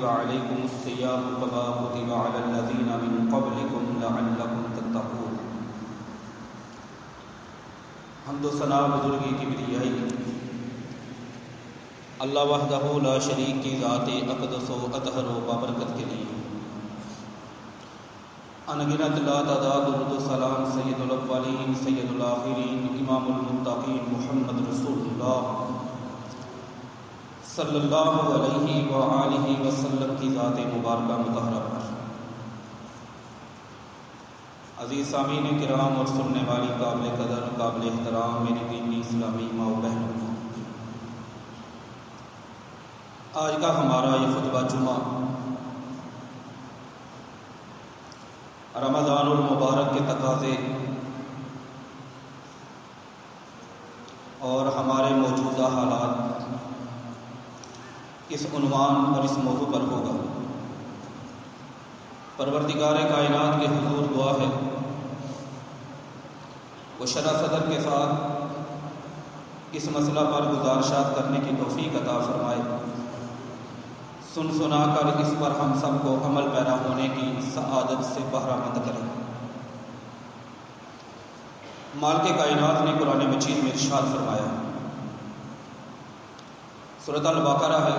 وعليكم الصيام كما كتب على الذين من قبلكم لعلكم تتقون۔ حمد و ثنا بزرگی کی بریائی اللہ وحدہ لا شریک کی ذات اقدس و اطہر و بابرکت کے لیے، انگنت لا تعداد درود و سلام سید الاولین سید الآخرین امام المتقین محمد رسول اللہ صلی اللہ علیہ وآلہ وسلم کی ذات مبارکہ مطہرہ پر۔ عزیز سامعین کرام اور سننے والی قابل قدر قابل احترام میری دینی اسلامی ماں و بہنوں، آج کا ہمارا یہ خطبہ جمعہ رمضان المبارک کے تقاضے اور ہمارے موجودہ حالات اس عنوان اور اس موضوع پر ہوگا۔ پروردگار کائنات کے حضور دعا ہے وہ شرح صدر کے ساتھ اس مسئلہ پر گزارشات کرنے کی توفیق عطا فرمائے، سن سنا کر اس پر ہم سب کو عمل پیرا ہونے کی سعادت سے بہرہ مند کرے۔ مالک کائنات نے قرآن مجید میں ارشاد فرمایا، سورۃ البقرہ ہے،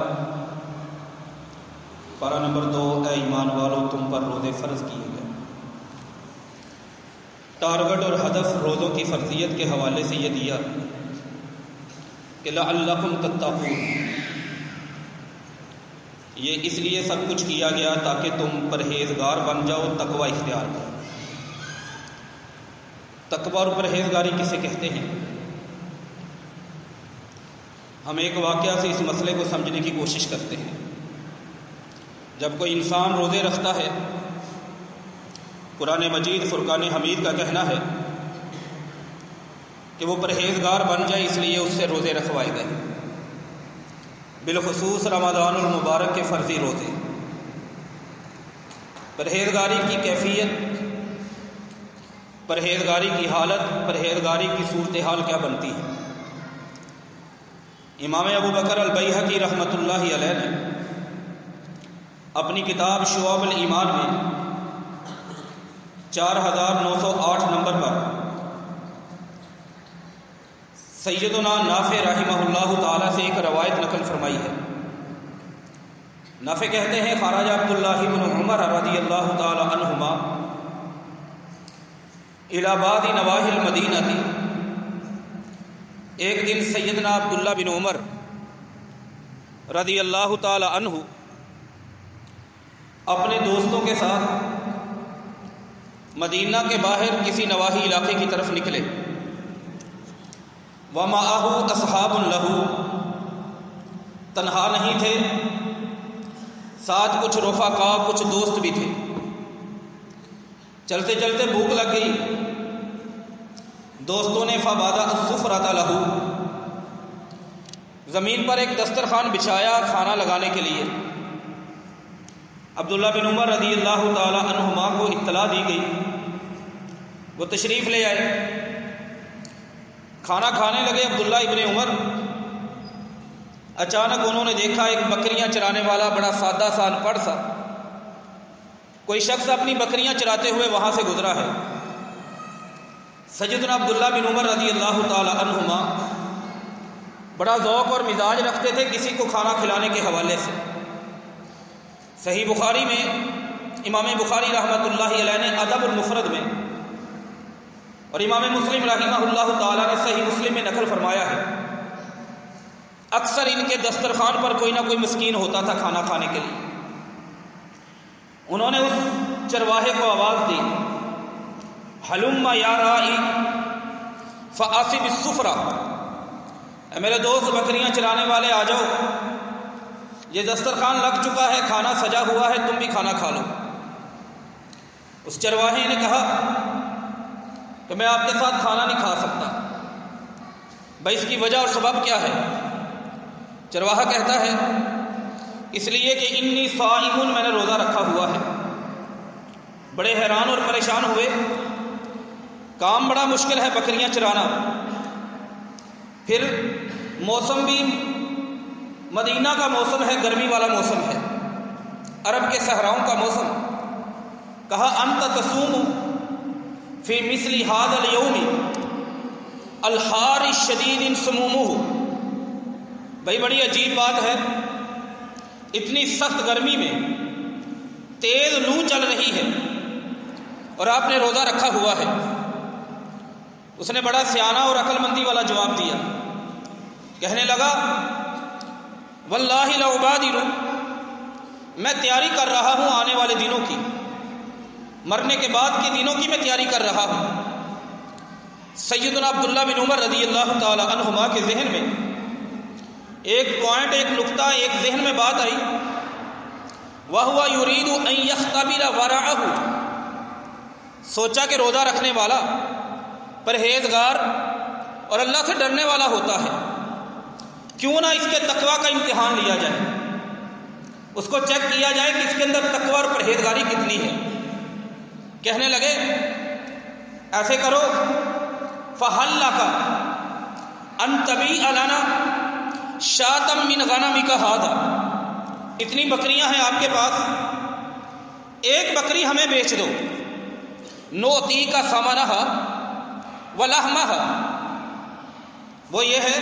پارہ نمبر 2، اے ایمان والو تم پر روزے فرض کیے گئے۔ ٹارگٹ اور ہدف روزوں کی فرضیت کے حوالے سے یہ دیا کہ لعلکم تتقون، یہ اس لیے سب کچھ کیا گیا تاکہ تم پرہیزگار بن جاؤ، تقوی اختیار کرو۔ تقوی اور پرہیزگاری کسے کہتے ہیں؟ ہم ایک واقعہ سے اس مسئلے کو سمجھنے کی کوشش کرتے ہیں۔ جب کوئی انسان روزے رکھتا ہے، قرآن مجید فرقان حمید کا کہنا ہے کہ وہ پرہیزگار بن جائے، اس لیے اس سے روزے رکھوائے گئے، بالخصوص رمضان المبارک کے فرضی روزے۔ پرہیزگاری کی کیفیت، پرہیزگاری کی حالت، پرہیزگاری کی صورتحال کیا بنتی ہے؟ امام ابو بکر البیہقی رحمۃ اللہ علیہ نے اپنی کتاب شعب الایمان میں 4908 نمبر پر سیدنا نافع رحمہ اللہ تعالی سے ایک روایت نقل فرمائی ہے۔ نافع کہتے ہیں، خرج عبداللہ بن عمر رضی اللہ تعالی عنہما الی بعض نواحی المدینہ، ایک دن سیدنا عبداللہ بن عمر رضی اللہ تعالی عنہ اپنے دوستوں کے ساتھ مدینہ کے باہر کسی نواحی علاقے کی طرف نکلے۔ وَمَعَهُ أَصْحَابٌ لَهُ، تنہا نہیں تھے، ساتھ کچھ رفقاء، کچھ دوست بھی تھے۔ چلتے چلتے بھوک لگ گئی، دوستوں نے فَوَضَعَ السُّفْرَةَ لَهُ، زمین پر ایک دسترخوان بچھایا کھانا لگانے کے لیے۔ عبداللہ بن عمر رضی اللہ تعالی عنہما کو اطلاع دی گئی، وہ تشریف لے آئے، کھانا کھانے لگے۔ عبداللہ ابن عمر اچانک انہوں نے دیکھا ایک بکریاں چرانے والا بڑا سادہ سا ان پڑھ سا کوئی شخص اپنی بکریاں چراتے ہوئے وہاں سے گزرا ہے۔ سیدنا عبداللہ بن عمر رضی اللہ تعالی عنہما بڑا ذوق اور مزاج رکھتے تھے کسی کو کھانا کھلانے کے حوالے سے۔ صحیح بخاری میں امام بخاری رحمۃ اللہ علیہ نے ادب المفرد میں اور امام مسلم رحمہ اللہ تعالی نے صحیح مسلم میں نقل فرمایا ہے، اکثر ان کے دسترخوان پر کوئی نہ کوئی مسکین ہوتا تھا کھانا کھانے کے لیے۔ انہوں نے اس چرواہے کو آواز دی، ہلم یا راعی فآصب السفرہ، اے میرے دوست بکریاں چرانے والے آ جاؤ، یہ دسترخوان لگ چکا ہے، کھانا سجا ہوا ہے، تم بھی کھانا کھا لو۔ اس چرواہے نے کہا کہ میں آپ کے ساتھ کھانا نہیں کھا سکتا۔ بھائی اس کی وجہ اور سبب کیا ہے؟ چرواہا کہتا ہے اس لیے کہ انی صائم، میں نے روزہ رکھا ہوا ہے۔ بڑے حیران اور پریشان ہوئے، کام بڑا مشکل ہے بکریاں چرانا، پھر موسم بھی مدینہ کا موسم ہے، گرمی والا موسم ہے، کے صحراؤں کا موسم، کہا انت تصوم فی مثل ھذا اليوم الحار الشدید سمومہ۔ بھائی بڑی عجیب بات ہے، اتنی سخت گرمی میں تیز لو چل رہی ہے اور آپ نے روزہ رکھا ہوا ہے۔ اس نے بڑا سیانہ اور عقل مندی والا جواب دیا، کہنے لگا واللہ لأبادر، میں تیاری کر رہا ہوں آنے والے دنوں کی، مرنے کے بعد کے دنوں کی میں تیاری کر رہا ہوں۔ سیدنا عبداللہ بن عمر رضی اللہ تعالی عنہما کے ذہن میں ایک پوائنٹ، ایک نقطہ، ایک ذہن میں بات آئی، وَهُوَ يُرِيدُ أَن يَخْتَبِرَ وَرَعَهُ۔ سوچا کہ روزہ رکھنے والا پرہیزگار اور اللہ سے ڈرنے والا ہوتا ہے، کیوں نہ اس کے تقویٰ کا امتحان لیا جائے، اس کو چیک کیا جائے کہ اس کے اندر تقویٰ اور پرہیزگاری کتنی ہے۔ کہنے لگے ایسے کرو فَهَلْ لَكَ أَن تَبِيعَ لَنَا شَاةً مِّن غَنَمِكَ هَٰذَا، اتنی بکریاں ہیں آپ کے پاس، ایک بکری ہمیں بیچ دو، نُؤْتِيكَ ثَمَنَهَا وَلَحْمَهَا، وہ یہ ہے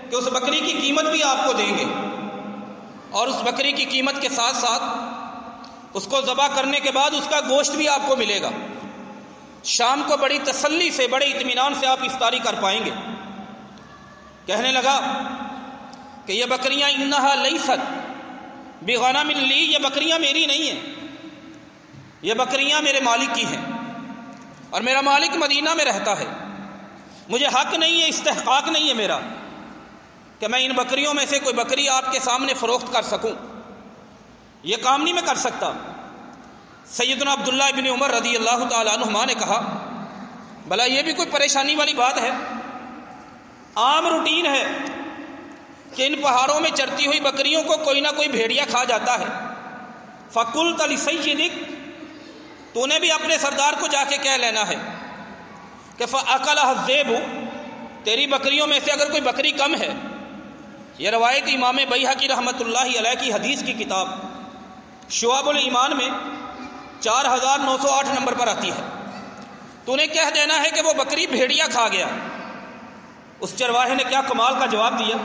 کہ اس بکری کی قیمت بھی آپ کو دیں گے اور اس بکری کی قیمت کے ساتھ ساتھ اس کو ذبح کرنے کے بعد اس کا گوشت بھی آپ کو ملے گا۔ شام کو بڑی تسلی سے، بڑے اطمینان سے آپ افطاری کر پائیں گے۔ کہنے لگا کہ یہ بکریاں انہا لیست بغنم لی، یہ بکریاں میری نہیں ہیں، یہ بکریاں میرے مالک کی ہیں اور میرا مالک مدینہ میں رہتا ہے، مجھے حق نہیں ہے، استحقاق نہیں ہے میرا کہ میں ان بکریوں میں سے کوئی بکری آپ کے سامنے فروخت کر سکوں، یہ کام نہیں میں کر سکتا۔ سیدنا عبداللہ ابن عمر رضی اللہ تعالی عنہما نے کہا بھلا یہ بھی کوئی پریشانی والی بات ہے؟ عام روٹین ہے کہ ان پہاڑوں میں چرتی ہوئی بکریوں کو کوئی نہ کوئی بھیڑیا کھا جاتا ہے۔ فَقُلْتَ لِسَيِّدِكَ، تو نے بھی اپنے سردار کو جا کے کہہ لینا ہے کہ فَأَكَلَهَا الذِّئْبُ، تیری بکریوں میں سے اگر کوئی بکری کم ہے، یہ روایت امام بیہقی رحمۃ اللہ علیہ کی حدیث کی کتاب شعب الایمان میں 4908 نمبر پر آتی ہے، تو نے کہہ دینا ہے کہ وہ بکری بھیڑیا کھا گیا۔ اس چرواہے نے کیا کمال کا جواب دیا،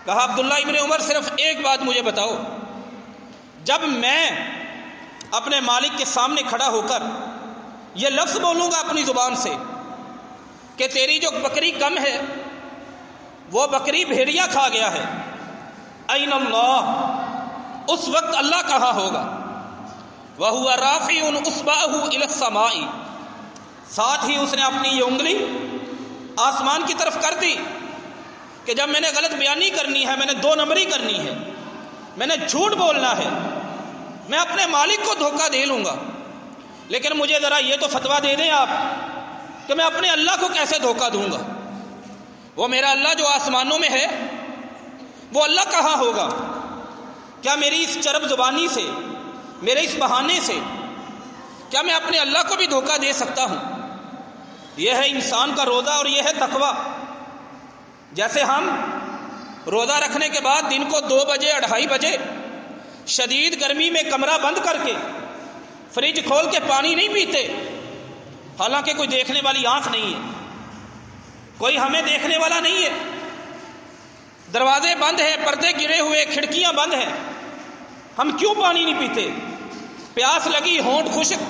کہا عبداللہ ابن عمر صرف ایک بات مجھے بتاؤ، جب میں اپنے مالک کے سامنے کھڑا ہو کر یہ لفظ بولوں گا اپنی زبان سے کہ تیری جو بکری کم ہے وہ بکری بھیڑیا کھا گیا ہے، این اللہ، اس وقت اللہ کہاں ہوگا، وَهُوَ رَافِعٌ إِصْبَعَهُ إِلَى السَّمَاءِ، ساتھ ہی اس نے اپنی یہ انگلی آسمان کی طرف کر دی کہ جب میں نے غلط بیانی کرنی ہے، میں نے دو نمبری کرنی ہے، میں نے جھوٹ بولنا ہے، میں اپنے مالک کو دھوکہ دے لوں گا، لیکن مجھے ذرا یہ تو فتویٰ دے دیں آپ کہ میں اپنے اللہ کو کیسے دھوکہ دوں گا، وہ میرا اللہ جو آسمانوں میں ہے وہ اللہ کہاں ہوگا، کیا میری اس چرب زبانی سے، میرے اس بہانے سے کیا میں اپنے اللہ کو بھی دھوکہ دے سکتا ہوں؟ یہ ہے انسان کا روزہ اور یہ ہے تقویٰ۔ جیسے ہم روزہ رکھنے کے بعد دن کو 2 بجے 2:30 بجے شدید گرمی میں کمرہ بند کر کے فریج کھول کے پانی نہیں پیتے، حالانکہ کوئی دیکھنے والی آنکھ نہیں ہے، کوئی ہمیں دیکھنے والا نہیں ہے، دروازے بند ہیں، پردے گرے ہوئے، کھڑکیاں بند ہیں، ہم کیوں پانی نہیں پیتے؟ پیاس لگی، ہونٹ خشک،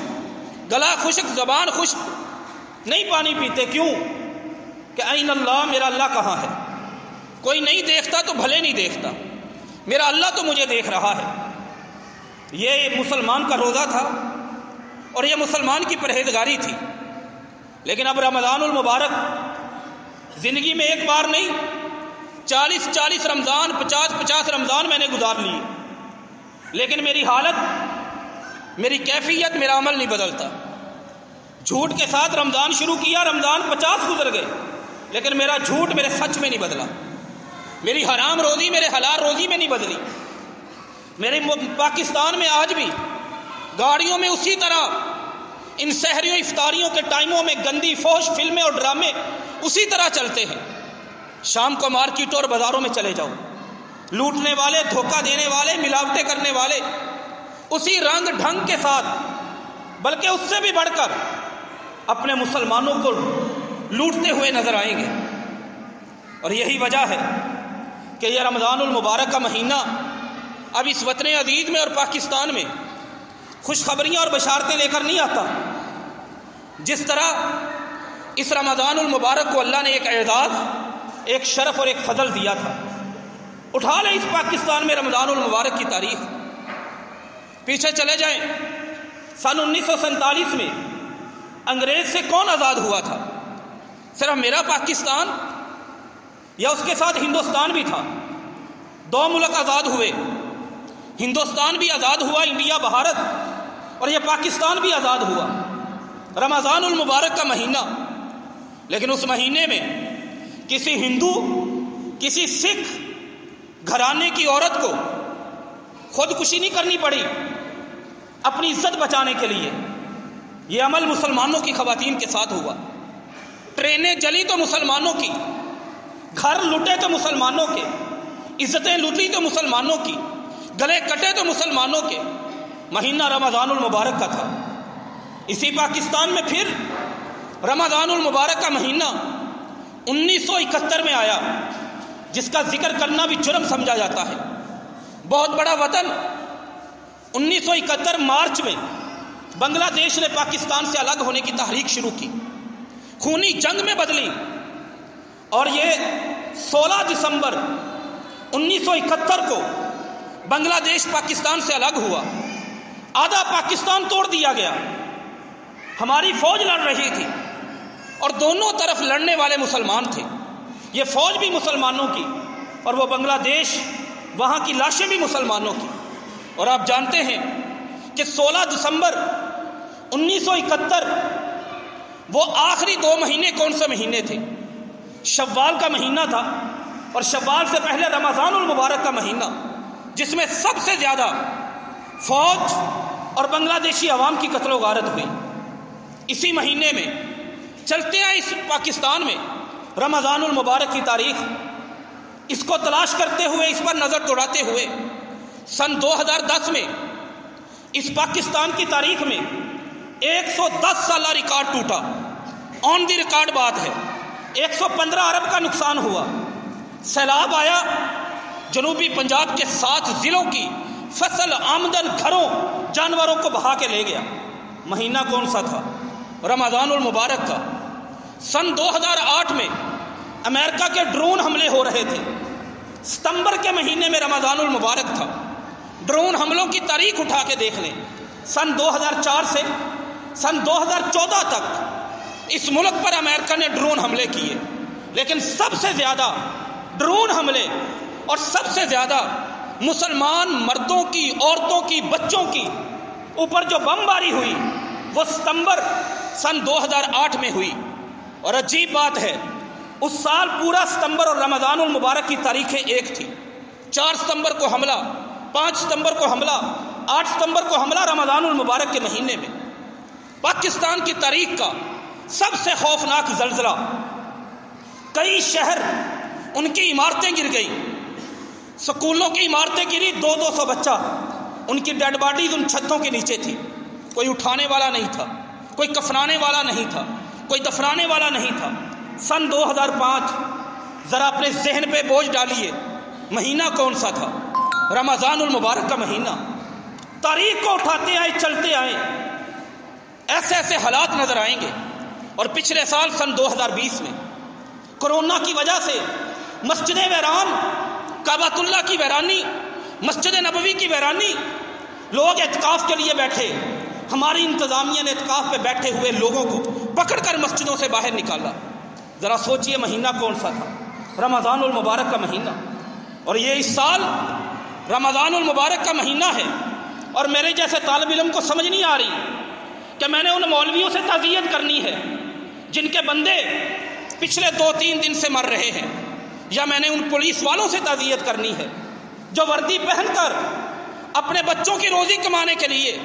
گلا خشک، زبان خشک، نہیں پانی پیتے، کیوں؟ کہ این اللہ، میرا اللہ کہاں ہے؟ کوئی نہیں دیکھتا تو بھلے نہیں دیکھتا، میرا اللہ تو مجھے دیکھ رہا ہے۔ یہ مسلمان کا روزہ تھا اور یہ مسلمان کی پرہیزگاری تھی۔ لیکن اب رمضان المبارک زندگی میں ایک بار نہیں، 40 رمضان، 50 رمضان میں نے گزار لیے، لیکن میری حالت، میری کیفیت، میرا عمل نہیں بدلتا۔ جھوٹ کے ساتھ رمضان شروع کیا، رمضان 50 گزر گئے، لیکن میرا جھوٹ میرے سچ میں نہیں بدلا، میری حرام روزی میرے حلال روزی میں نہیں بدلی۔ میرے پاکستان میں آج بھی گاڑیوں میں اسی طرح ان سحریوں افطاریوں کے ٹائموں میں گندی فحش فلمیں اور ڈرامے اسی طرح چلتے ہیں۔ شام کو مارکیٹوں اور بازاروں میں چلے جاؤ، لوٹنے والے، دھوکہ دینے والے، ملاوٹیں کرنے والے اسی رنگ ڈھنگ کے ساتھ بلکہ اس سے بھی بڑھ کر اپنے مسلمانوں کو لوٹتے ہوئے نظر آئیں گے۔ اور یہی وجہ ہے کہ یہ رمضان المبارک کا مہینہ اب اس وطن عزیز میں اور پاکستان میں خوشخبریاں اور بشارتیں لے کر نہیں آتا۔ جس طرح اس رمضان المبارک کو اللہ نے ایک اعزاز، ایک شرف اور ایک فضل دیا تھا۔ اٹھا لیں اس پاکستان میں رمضان المبارک کی تاریخ، پیچھے چلے جائیں، سن 1947 میں انگریز سے کون آزاد ہوا تھا؟ صرف میرا پاکستان یا اس کے ساتھ ہندوستان بھی تھا؟ دو ملک آزاد ہوئے، ہندوستان بھی آزاد ہوا، انڈیا بھارت، اور یہ پاکستان بھی آزاد ہوا، رمضان المبارک کا مہینہ۔ لیکن اس مہینے میں کسی ہندو، کسی سکھ گھرانے کی عورت کو خودکشی نہیں کرنی پڑی اپنی عزت بچانے کے لیے۔ یہ عمل مسلمانوں کی خواتین کے ساتھ ہوا۔ ٹرینیں جلی تو مسلمانوں کی، گھر لوٹے تو مسلمانوں کے، عزتیں لوٹی تو مسلمانوں کی، گلے کٹے تو مسلمانوں کے۔ مہینہ رمضان المبارک کا تھا۔ اسی پاکستان میں پھر رمضان المبارک کا مہینہ 1971 میں آیا، جس کا ذکر کرنا بھی جرم سمجھا جاتا ہے۔ بہت بڑا وطن 1971 مارچ میں بنگلہ دیش نے پاکستان سے الگ ہونے کی تحریک شروع کی، خونی جنگ میں بدلی، اور یہ 16 دسمبر 1971 کو بنگلہ دیش پاکستان سے الگ ہوا۔ آدھا پاکستان توڑ دیا گیا۔ ہماری فوج لڑ رہی تھی اور دونوں طرف لڑنے والے مسلمان تھے۔ یہ فوج بھی مسلمانوں کی اور وہ بنگلہ دیش، وہاں کی لاشیں بھی مسلمانوں کی۔ اور آپ جانتے ہیں کہ 16 دسمبر 1971 وہ آخری 2 مہینے کون سے مہینے تھے؟ شوال کا مہینہ تھا، اور شوال سے پہلے رمضان المبارک کا مہینہ، جس میں سب سے زیادہ فوج اور بنگلہ دیشی عوام کی قتل و غارت ہوئی۔ اسی مہینے میں چلتے ہیں اس پاکستان میں رمضان المبارک کی تاریخ، اس کو تلاش کرتے ہوئے، اس پر نظر دوڑاتے ہوئے سن 2010 میں اس پاکستان کی تاریخ میں 110 سالہ ریکارڈ ٹوٹا۔ آن دی ریکارڈ بات ہے، 115 ارب کا نقصان ہوا۔ سیلاب آیا، جنوبی پنجاب کے 7 ضلعوں کی فصل، آمدن، گھروں، جانوروں کو بہا کے لے گیا۔ مہینہ کون سا تھا؟ رمضان المبارک کا۔ سن 2008 میں امریکہ کے ڈرون حملے ہو رہے تھے، ستمبر کے مہینے میں رمضان المبارک تھا۔ ڈرون حملوں کی تاریخ اٹھا کے دیکھ لیں، سن 2004 سے سن 2014 تک اس ملک پر امریکہ نے ڈرون حملے کیے، لیکن سب سے زیادہ ڈرون حملے اور سب سے زیادہ مسلمان مردوں کی، عورتوں کی، بچوں کی اوپر جو بمباری ہوئی وہ ستمبر سن 2008 میں ہوئی۔ اور عجیب بات ہے، اس سال پورا ستمبر اور رمضان المبارک کی تاریخیں ایک تھی۔ 4 ستمبر کو حملہ، 5 ستمبر کو حملہ، 8 ستمبر کو حملہ رمضان المبارک کے مہینے میں۔ پاکستان کی تاریخ کا سب سے خوفناک زلزلہ، کئی شہر ان کی عمارتیں گر گئی، سکولوں کی عمارتیں گری، 200 بچہ، ان کی ڈیڈ باڈیز ان چھتوں کے نیچے تھی، کوئی اٹھانے والا نہیں تھا، کوئی کفنانے والا نہیں تھا، کوئی دفنانے والا نہیں تھا۔ سن 2005، ذرا اپنے ذہن پہ بوجھ ڈالیے، مہینہ کون سا تھا؟ رمضان المبارک کا مہینہ۔ تاریخ کو اٹھاتے آئے، چلتے آئے، ایسے ایسے حالات نظر آئیں گے۔ اور پچھلے سال سن 2020 میں کورونا کی وجہ سے مسجدیں ویران، کعبۃ اللہ کی ویرانی، مسجد نبوی کی ویرانی، لوگ اعتکاف کے لیے بیٹھے، ہماری انتظامیہ نے اعتکاف پہ بیٹھے ہوئے لوگوں کو پکڑ کر مسجدوں سے باہر نکالا۔ ذرا سوچئے مہینہ کون سا تھا؟ رمضان المبارک کا مہینہ۔ اور یہ اس سال رمضان المبارک کا مہینہ ہے، اور میرے جیسے طالب علم کو سمجھ نہیں آ رہی کہ میں نے ان مولویوں سے تعزیت کرنی ہے جن کے بندے پچھلے 2-3 دن سے مر رہے ہیں، یا میں نے ان پولیس والوں سے تعزیت کرنی ہے جو وردی پہن کر اپنے بچوں کی روزی کمانے کے لیے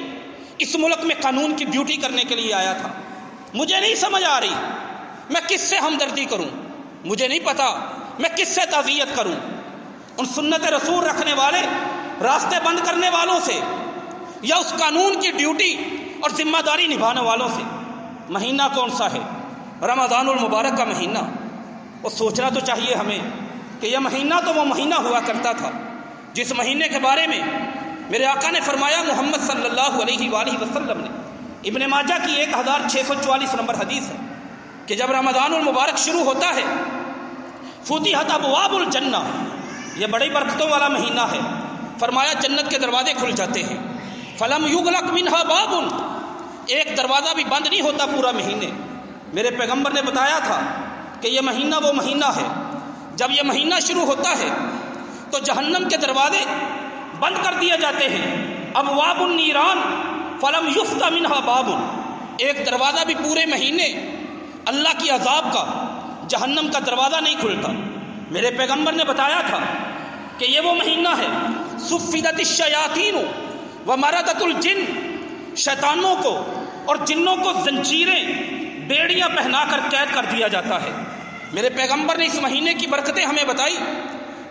اس ملک میں قانون کی ڈیوٹی کرنے کے لیے آیا تھا۔ مجھے نہیں سمجھ آ رہی میں کس سے ہمدردی کروں، مجھے نہیں پتا میں کس سے تعزیت کروں۔ ان سنت رسول رکھنے والے، راستے بند کرنے والوں سے، یا اس قانون کی ڈیوٹی اور ذمہ داری نبھانے والوں سے۔ مہینہ کون سا ہے؟ رمضان المبارک کا مہینہ۔ وہ سوچنا تو چاہیے ہمیں کہ یہ مہینہ تو وہ مہینہ ہوا کرتا تھا جس مہینے کے بارے میں میرے آقا نے فرمایا، محمد صلی اللہ علیہ وآلہ وسلم نے، ابن ماجہ کی 1644 نمبر حدیث ہے کہ جب رمضان المبارک شروع ہوتا ہے، فتحت ابواب الجنہ، یہ بڑی برکتوں والا مہینہ ہے، فرمایا جنت کے دروازے کھل جاتے ہیں، فلم یغلق منہا باب، ایک دروازہ بھی بند نہیں ہوتا پورا مہینے۔ میرے پیغمبر نے بتایا تھا کہ یہ مہینہ وہ مہینہ ہے، جب یہ مہینہ شروع ہوتا ہے تو جہنم کے دروازے بند کر دیے جاتے ہیں، ابواب النیران فلم یفتح منہا باب، ایک دروازہ بھی پورے مہینے اللہ کی عذاب کا، جہنم کا دروازہ نہیں کھلتا۔ میرے پیغمبر نے بتایا تھا کہ یہ وہ مہینہ ہے، صفدت الشیاطین ومردت الجن، شیطانوں کو اور جنوں کو زنجیریں، بیڑیاں پہنا کر قید کر دیا جاتا ہے۔ میرے پیغمبر نے اس مہینے کی برکتیں ہمیں بتائی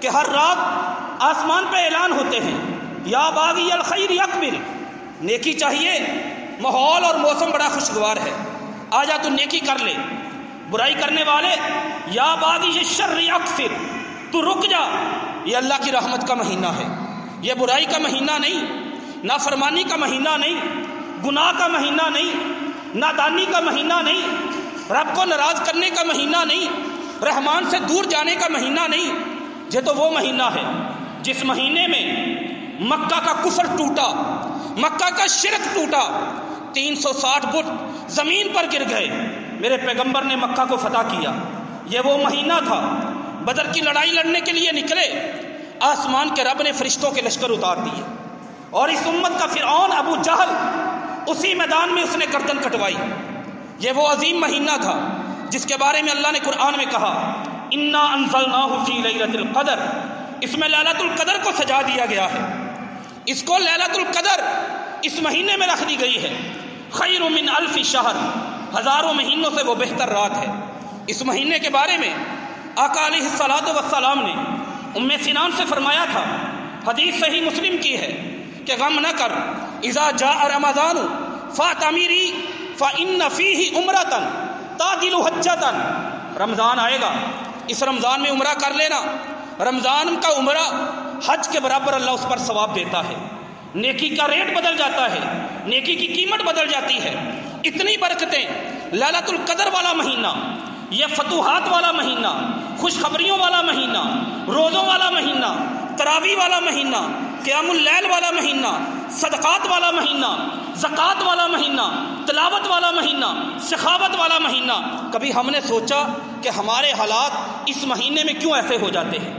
کہ ہر رات آسمان پہ اعلان ہوتے ہیں، یا باغی الخیر اقبل، نیکی چاہیے، ماحول اور موسم بڑا خوشگوار ہے، آ جا تو نیکی کر لے، برائی کرنے والے یا باغی الشر اقصر، تو رک جا، یہ اللہ کی رحمت کا مہینہ ہے، یہ برائی کا مہینہ نہیں، نافرمانی کا مہینہ نہیں، گناہ کا مہینہ نہیں، نادانی کا مہینہ نہیں، رب کو ناراض کرنے کا مہینہ نہیں، رحمان سے دور جانے کا مہینہ نہیں، یہ تو وہ مہینہ ہے جس مہینے میں مکہ کا کفر ٹوٹا، مکہ کا شرک ٹوٹا، 360 بت زمین پر گر گئے، میرے پیغمبر نے مکہ کو فتح کیا۔ یہ وہ مہینہ تھا، بدر کی لڑائی لڑنے کے لیے نکلے، آسمان کے رب نے فرشتوں کے لشکر اتار دیے، اور اس امت کا فرعون ابو جہل اسی میدان میں اس نے گردن کٹوائی۔ یہ وہ عظیم مہینہ تھا جس کے بارے میں اللہ نے قرآن میں کہا، انا انزلناہ فی لیلۃ القدر، اس میں لیلۃ القدر کو سجا دیا گیا ہے، اس کو لیلۃ القدر اس مہینے میں رکھ دی گئی ہے، خیر من الف شہر، ہزاروں مہینوں سے وہ بہتر رات ہے۔ اس مہینے کے بارے میں آقا علیہ الصلوۃ والسلام نے ام سنان سے فرمایا تھا، حدیث صحیح مسلم کی ہے کہ غم نہ کر، اذا جاء رمضان فاعتمری فإن فیہ عمرۃ تعدل حجۃ، رمضان آئے گا، اس رمضان میں عمرہ کر لینا، رمضان کا عمرہ حج کے برابر اللہ اس پر ثواب دیتا ہے، نیکی کا ریٹ بدل جاتا ہے، نیکی کی قیمت بدل جاتی ہے۔ اتنی برکتیں، لیلۃ القدر والا مہینہ، یہ فتوحات والا مہینہ، خوشخبریوں والا مہینہ، روزوں والا مہینہ، تراویح والا مہینہ، قیام اللیل والا مہینہ، صدقات والا مہینہ، زکوٰۃ والا مہینہ، تلاوت والا مہینہ، سخاوت والا مہینہ۔ کبھی ہم نے سوچا کہ ہمارے حالات اس مہینے میں کیوں ایسے ہو جاتے ہیں؟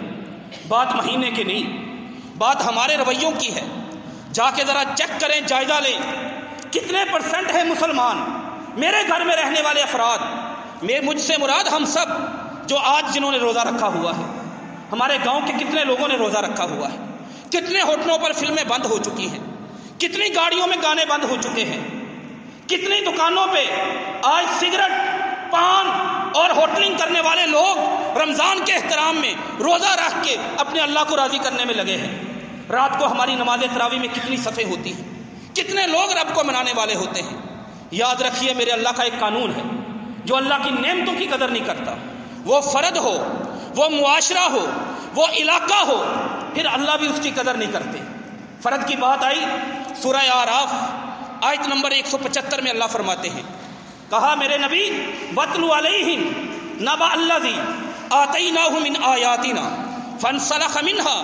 بات مہینے کی نہیں، بات ہمارے رویوں کی ہے۔ جا کے ذرا چیک کریں، جائزہ لیں، کتنے پرسنٹ ہیں مسلمان، میرے گھر میں رہنے والے افراد، مجھ سے مراد ہم سب جو آج جنہوں نے روزہ رکھا ہوا ہے، ہمارے گاؤں کے کتنے لوگوں نے روزہ رکھا ہوا ہے، کتنے ہوٹلوں پر فلمیں بند ہو چکی ہیں، کتنی گاڑیوں میں گانے بند ہو چکے ہیں، کتنی دکانوں پہ آج سگریٹ، پان اور ہوٹلنگ کرنے والے لوگ رمضان کے احترام میں روزہ رکھ کے اپنے اللہ کو راضی کرنے میں لگے ہیں۔ رات کو ہماری نماز تراویح میں کتنی صفیں ہوتی ہیں، کتنے لوگ رب کو منانے والے ہوتے ہیں۔ یاد رکھیے، میرے اللہ کا ایک قانون ہے، جو اللہ کی نعمتوں کی قدر نہیں کرتا، وہ فرد ہو، وہ معاشرہ ہو، وہ علاقہ ہو، پھر اللہ بھی اس کی قدر نہیں کرتے۔ فرد کی بات آئی، سورہ اعراف آیت نمبر 175 میں اللہ فرماتے ہیں، کہا میرے نبی، وَاتْلُ عَلَيْهِمْ نَبَأَ الَّذِي آتَيْنَاهُ مِنْ آيَاتِنَا فَانْسَلَخَ مِنْهَا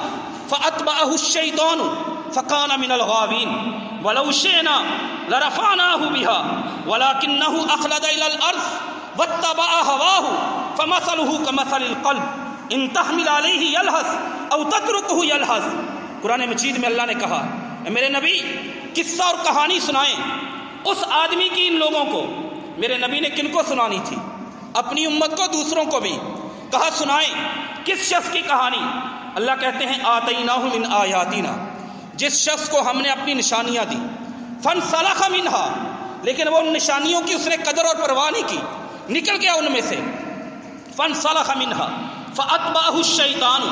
فَأَتْبَعَهُ الشَّيْطَانُ فَكَانَ مِنَ الْغَاوِينَ وَلَوْ شِئْنَا لَرَفَعْنَاهُ بِهَا وَلَكِنَّهُ أَخْلَدَ إِلَى الْأَرْضِ وَاتَّبَعَ هَوَاهُ فَمَثَلُهُ كَمَثَلِ الْقَلْبِ إِن تَحْمِلْ عَلَيْهِ يَلْهَثْ أَوْ تَتْرُكْهُ يَلْهَث۔ قرآن مجید میں اللہ نے کہا، میرے نبی قصہ اور کہانی سنائیں اس آدمی کی، ان لوگوں کو۔ میرے نبی نے کن کو سنانی تھی؟ اپنی امت کو، دوسروں کو بھی کہا سنائیں۔ کس شخص کی کہانی؟ اللہ کہتے ہیں آتیناہ من آیاتنا، جس شخص کو ہم نے اپنی نشانیاں دی، فانسلخ منہا، لیکن وہ ان نشانیوں کی اس نے قدر اور پرواہ نہیں کی، نکل گیا ان میں سے۔ فانسلخ منہا فاتبعہ الشیطان،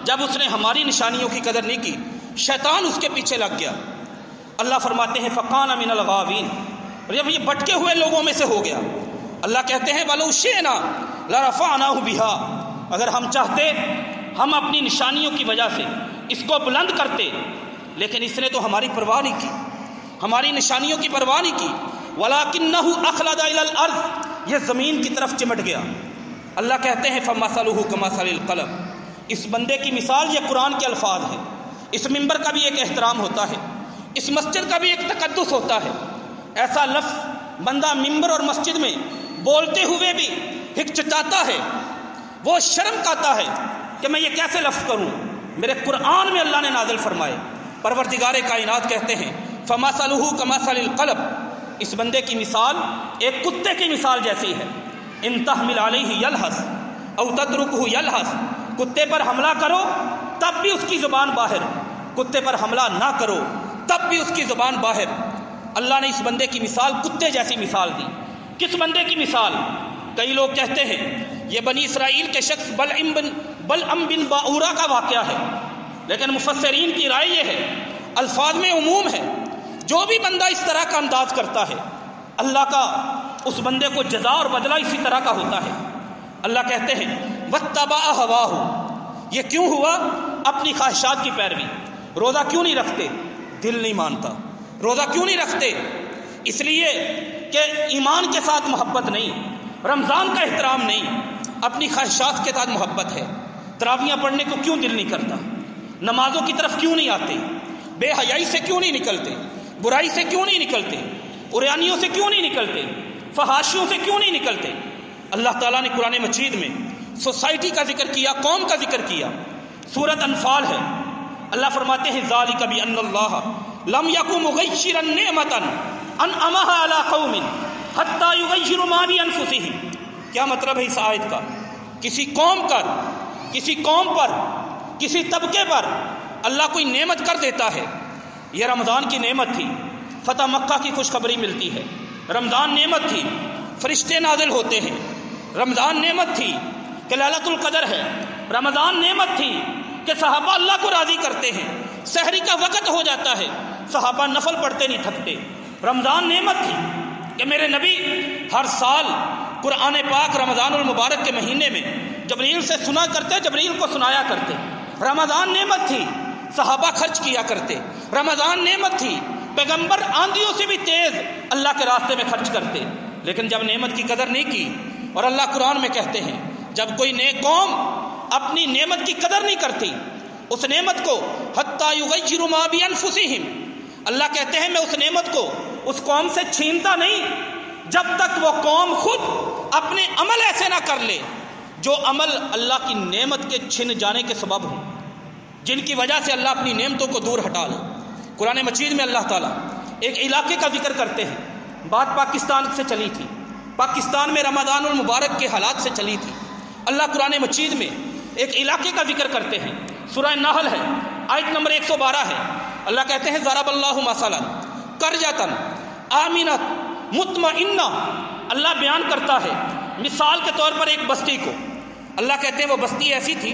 جب اس نے ہماری نشانیوں کی قدر نہیں کی، شیطان اس کے پیچھے لگ گیا۔ اللہ فرماتے ہیں فَقَانَ مِنَ الْغَاوِينَ، اور جب یہ بھٹکے ہوئے لوگوں میں سے ہو گیا، اللہ کہتے ہیں وَلَوْ شِئْنَا لَرَفَعْنَاهُ بِهَا، اگر ہم چاہتے ہم اپنی نشانیوں کی وجہ سے اس کو بلند کرتے، لیکن اس نے تو ہماری پرواہ نہیں کی، ہماری نشانیوں کی پرواہ نہیں کی۔ وَلَكِنَّهُ أَخْلَدَ إِلَى الْأَرْضِ، یہ زمین کی طرف چمٹ گیا۔ اللہ کہتے ہیں فَمَثَلُهُ كَمَثَلِ الْقَلَمِ، اس بندے کی مثال یہ قرآن کے الفاظ ہیں۔ اس منبر کا بھی ایک احترام ہوتا ہے، اس مسجد کا بھی ایک تقدس ہوتا ہے۔ ایسا لفظ بندہ منبر اور مسجد میں بولتے ہوئے بھی ہچکچاتا ہے، وہ شرم کھاتا ہے کہ میں یہ کیسے لفظ کروں، میرے قرآن میں اللہ نے نازل فرمائے۔ پروردگار کائنات کہتے ہیں فَمَثَلُهُ كَمَثَلِ الْقَلَبِ، اس بندے کی مثال ایک کتے کی مثال جیسی ہے۔ إِن تَحْمِلْ عَلَيْهِ يَلْهَثْ أَوْ تَتْرُكْهُ يَلْهَثْ، کتے پر حملہ کرو تب بھی اس کی زبان باہر، کتے پر حملہ نہ کرو تب بھی اس کی زبان باہر۔ اللہ نے اس بندے کی مثال کتے جیسی مثال دی۔ کس بندے کی مثال؟ کئی لوگ کہتے ہیں یہ بنی اسرائیل کے شخص بلعم بن باورا کا واقعہ ہے، لیکن مفسرین کی رائے یہ ہے الفاظ میں عموم ہے، جو بھی بندہ اس طرح کا انداز کرتا ہے اللہ کا اس بندے کو جزا اور بدلہ اسی طرح کا ہوتا ہے۔ اللہ کہتے ہیں وَاتَّبَعَ هَوَاهُ، یہ کیوں ہوا؟ اپنی خواہشات کی پیروی۔ روزہ کیوں نہیں رکھتے؟ دل نہیں مانتا۔ روزہ کیوں نہیں رکھتے؟ اس لیے کہ ایمان کے ساتھ محبت نہیں، رمضان کا احترام نہیں، اپنی خواہشات کے ساتھ محبت ہے۔ تراویحاں پڑھنے کو کیوں دل نہیں کرتا؟ نمازوں کی طرف کیوں نہیں آتے؟ بے حیائی سے کیوں نہیں نکلتے؟ برائی سے کیوں نہیں نکلتے؟ عریانیوں سے کیوں نہیں نکلتے؟ فحاشیوں سے کیوں نہیں نکلتے؟ اللہ تعالیٰ نے قرآن مجید میں سوسائٹی کا ذکر کیا، قوم کا ذکر کیا۔ سورۃ انفال ہے، اللہ فرماتے ہیں ذالک بان اللہ لم یکن مغیرا نعمتا انعمها علی قوم حتی یغیروا ما بانفسہم۔ کیا مطلب ہے اس آیت کا؟ کسی قوم پر کسی طبقے پر اللہ کوئی نعمت کر دیتا ہے۔ یہ رمضان کی نعمت تھی، فتح مکہ کی خوشخبری ملتی ہے۔ رمضان نعمت تھی، فرشتے نازل ہوتے ہیں۔ رمضان نعمت تھی کہ لیلۃ القدر ہے۔ رمضان نعمت تھی کہ صحابہ اللہ کو راضی کرتے ہیں، سحری کا وقت ہو جاتا ہے، صحابہ نفل پڑھتے نہیں تھکتے۔ رمضان نعمت تھی کہ میرے نبی ہر سال قرآن پاک رمضان المبارک کے مہینے میں جبریل سے سنا کرتے، جبریل کو سنایا کرتے۔ رمضان نعمت تھی، صحابہ خرچ کیا کرتے۔ رمضان نعمت تھی، پیغمبر آندھیوں سے بھی تیز اللہ کے راستے میں خرچ کرتے۔ لیکن جب نعمت کی قدر نہیں کی، اور اللہ قرآن میں کہتے ہیں جب کوئی نیک قوم اپنی نعمت کی قدر نہیں کرتی، اس نعمت کو حتی یغیروا ما بانفسہم، اللہ کہتے ہیں میں اس نعمت کو اس قوم سے چھینتا نہیں جب تک وہ قوم خود اپنے عمل ایسے نہ کر لے جو عمل اللہ کی نعمت کے چھن جانے کے سبب ہوں، جن کی وجہ سے اللہ اپنی نعمتوں کو دور ہٹا لے۔ قرآن مجید میں اللہ تعالیٰ ایک علاقے کا ذکر کرتے ہیں، بات پاکستان سے چلی تھی، پاکستان میں رمضان المبارک کے حالات سے چلی تھی۔ اللہ قرآن مجید میں ایک علاقے کا ذکر کرتے ہیں، سورہ نحل ہے، آیت نمبر 112 ہے۔ اللہ کہتے ہیں ضرب اللہ مثلا قریۃ آمنۃ مطمئنہ، اللہ بیان کرتا ہے مثال کے طور پر ایک بستی کو۔ اللہ کہتے ہیں وہ بستی ایسی تھی،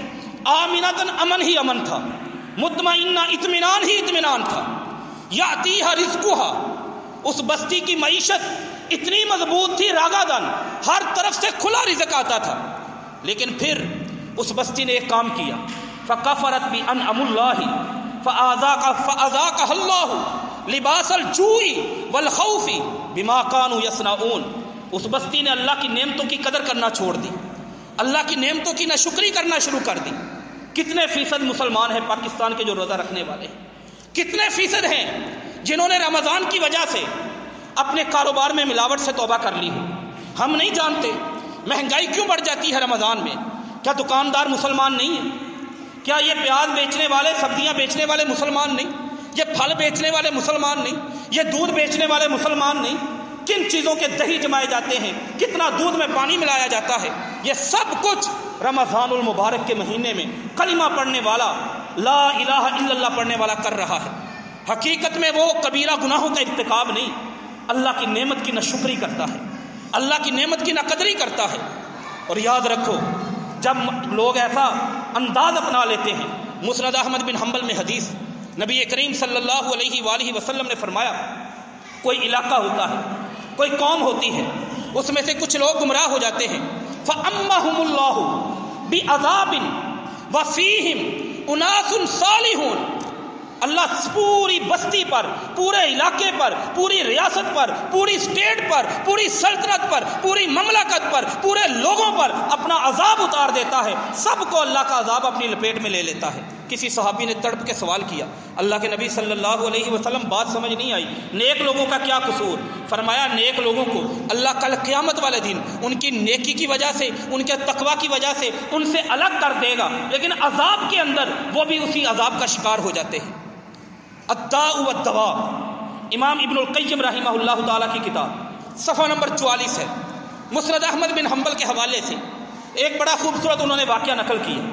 آمنۃ امن ہی امن تھا، مطمئنہ اطمینان ہی اطمینان تھا، یاتیہا رزقہا، اس بستی کی معیشت اتنی مضبوط تھی، راغدن، ہر طرف سے کھلا رزق آتا تھا۔ لیکن پھر اس بستی نے ایک کام کیا، فکفرت بانعم اللہ فاذاقها اللہ لباس الجوع والخوف بما كانوا يصنعون۔ اس بستی نے اللہ کی نعمتوں کی قدر کرنا چھوڑ دی، اللہ کی نعمتوں کی ناشکری کرنا شروع کر دی۔ کتنے فیصد مسلمان ہیں پاکستان کے جو روزہ رکھنے والے ہیں؟ کتنے فیصد ہیں جنہوں نے رمضان کی وجہ سے اپنے کاروبار میں ملاوٹ سے توبہ کر لی ہو؟ ہم نہیں جانتے مہنگائی کیوں بڑھ جاتی ہے رمضان میں۔ کیا دکاندار مسلمان نہیں ہیں؟ کیا یہ پیاز بیچنے والے، سبزیاں بیچنے والے مسلمان نہیں؟ یہ پھل بیچنے والے مسلمان نہیں؟ یہ دودھ بیچنے والے مسلمان نہیں؟ کن چیزوں کے دہی جمائے جاتے ہیں، کتنا دودھ میں پانی ملایا جاتا ہے، یہ سب کچھ رمضان المبارک کے مہینے میں کلمہ پڑھنے والا، لا الہ الا اللہ پڑھنے والا کر رہا ہے۔ حقیقت میں وہ کبیرہ گناہوں کا ارتکاب نہیں، اللہ کی نعمت کی ناشکری کرتا ہے، اللہ کی نعمت کی ناقدری کرتا ہے۔ اور یاد رکھو جب لوگ ایسا انداز اپنا لیتے ہیں، مسند احمد بن حنبل میں حدیث، نبی کریم صلی اللہ علیہ وآلہ وسلم نے فرمایا کوئی علاقہ ہوتا ہے، کوئی قوم ہوتی ہے، اس میں سے کچھ لوگ گمراہ ہو جاتے ہیں، فَأَمَّهُمُ اللَّهُ بِعَذَابٍ وَفِيهِمْ أُنَاسٌ صَالِحُونَ، اللہ پوری بستی پر، پورے علاقے پر، پوری ریاست پر، پوری اسٹیٹ پر، پوری سلطنت پر، پوری مملکت پر، پورے لوگوں پر اپنا عذاب اتار دیتا ہے، سب کو اللہ کا عذاب اپنی لپیٹ میں لے لیتا ہے۔ کسی صحابی نے تڑپ کے سوال کیا، اللہ کے نبی صلی اللہ علیہ وسلم بات سمجھ نہیں آئی، نیک لوگوں کا کیا قصور؟ فرمایا نیک لوگوں کو اللہ کل قیامت والے دن ان کی نیکی کی وجہ سے، ان کے تقوی کی وجہ سے ان سے الگ کر دے گا، لیکن عذاب کے اندر وہ بھی اسی عذاب کا شکار ہو جاتے ہیں۔ الداء والدواء، امام ابن القیم رحمہ اللہ تعالیٰ کی کتاب، صفحہ نمبر 44 ہے، مسند احمد بن حنبل کے حوالے سے ایک بڑا خوبصورت انہوں نے واقعہ نقل کیا۔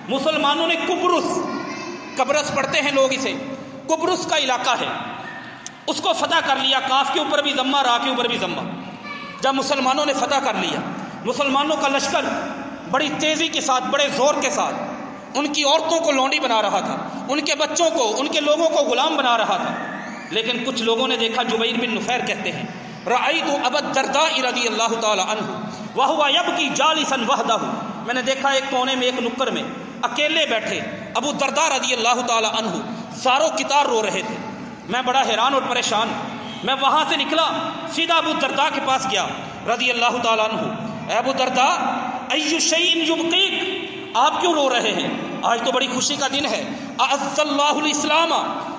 مسلمانوں نے قبرص پڑھتے ہیں لوگ اسے، قبرص کا علاقہ ہے، اس کو فتح کر لیا، کاف کے اوپر بھی ضمہ، را کے اوپر بھی ضمہ۔ جب مسلمانوں نے فتح کر لیا، مسلمانوں کا لشکر بڑی تیزی کے ساتھ، بڑے زور کے ساتھ ان کی عورتوں کو لونڈی بنا رہا تھا، ان کے بچوں کو، ان کے لوگوں کو غلام بنا رہا تھا۔ لیکن کچھ لوگوں نے دیکھا، جبیر بن نفیر کہتے ہیں، رأیت ابا الدرداء رضی اللہ تعالی عنہ وہو یبکی جالسا وحدہ، میں نے دیکھا ایک کونے میں، ایک نکر میں اکیلے بیٹھے ابو الدرداء رضی اللہ تعالی عنہ زارو کتار رو رہے تھے۔ میں بڑا حیران اور پریشان، میں وہاں سے نکلا، سیدھا ابو الدرداء کے پاس گیا رضی اللہ تعالی عنہ، اے ابو الدرداء ای شیء یبقیک، آپ کیوں رو رہے ہیں؟ آج تو بڑی خوشی کا دن ہے، اعز اللہ الاسلام،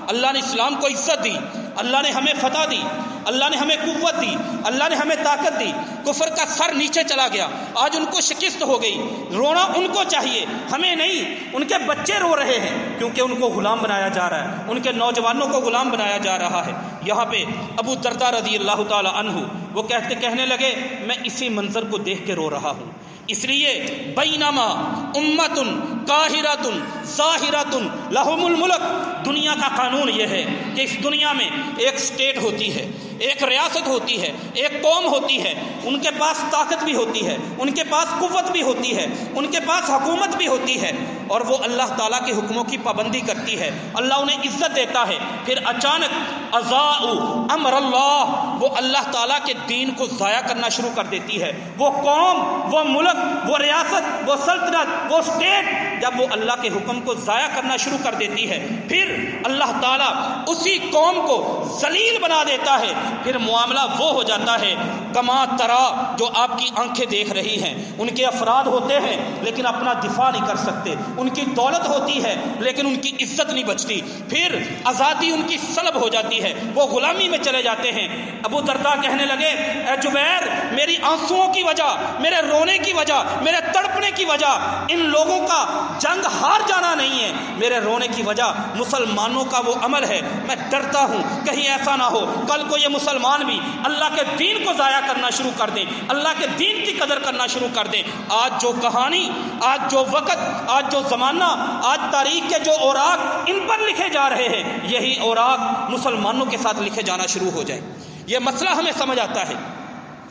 اللہ نے اسلام کو عزت دی، اللہ نے ہمیں فتح دی، اللہ نے ہمیں قوت دی، اللہ نے ہمیں طاقت دی، کفر کا سر نیچے چلا گیا، آج ان کو شکست ہو گئی، رونا ان کو چاہیے، ہمیں نہیں۔ ان کے بچے رو رہے ہیں کیونکہ ان کو غلام بنایا جا رہا ہے، ان کے نوجوانوں کو غلام بنایا جا رہا ہے۔ یہاں پہ ابو الدرداء رضی اللہ تعالی عنہ وہ کہنے لگے، میں اسی منظر کو دیکھ کے رو رہا ہوں، اس لیے بینما امت قاہرۃ ظاہرۃ لہم الملک، دنیا کا قانون یہ ہے کہ اس دنیا میں ایک سٹیٹ ہوتی ہے، ایک ریاست ہوتی ہے، ایک قوم ہوتی ہے، ان کے پاس طاقت بھی ہوتی ہے، ان کے پاس قوت بھی ہوتی ہے، ان کے پاس حکومت بھی ہوتی ہے، اور وہ اللہ تعالیٰ کے حکموں کی پابندی کرتی ہے، اللہ انہیں عزت دیتا ہے، پھر اچانک اضاعوا امر اللہ، وہ اللہ تعالیٰ کے دین کو ضائع کرنا شروع کر دیتی ہے۔ وہ قوم، وہ ملک، وہ ریاست، وہ سلطنت، وہ اسٹیٹ جب وہ اللہ کے حکم کو ضائع کرنا شروع کر دیتی ہے، پھر اللہ تعالیٰ اسی قوم کو ذلیل بنا دیتا ہے، پھر معاملہ وہ ہو جاتا ہے کما ترا، جو آپ کی آنکھیں دیکھ رہی ہیں۔ ان کے افراد ہوتے ہیں لیکن اپنا دفاع نہیں کر سکتے، ان کی دولت ہوتی ہے لیکن ان کی عزت نہیں بچتی، پھر آزادی ان کی سلب ہو جاتی ہے، وہ غلامی میں چلے جاتے ہیں۔ ابو الدرداء کہنے لگے، اے جبیر، میری آنسوؤں کی وجہ، میرے رونے کی وجہ، میرے تڑپنے کی وجہ ان لوگوں کا جنگ ہار جانا نہیں ہے، میرے رونے کی وجہ مسلمانوں کا وہ عمل ہے۔ میں ڈرتا ہوں کہیں ایسا نہ ہو کل کو یہ مسلمان بھی اللہ کے دین کو ضائع کرنا شروع کر دیں، اللہ کے دین کی قدر کرنا شروع کر دیں۔ آج جو کہانی، آج جو وقت، آج جو زمانہ، آج تاریخ کے جو اوراق ان پر لکھے جا رہے ہیں، یہی اوراق مسلمانوں کے ساتھ لکھے جانا شروع ہو جائے۔ یہ مسئلہ ہمیں سمجھ آتا ہے۔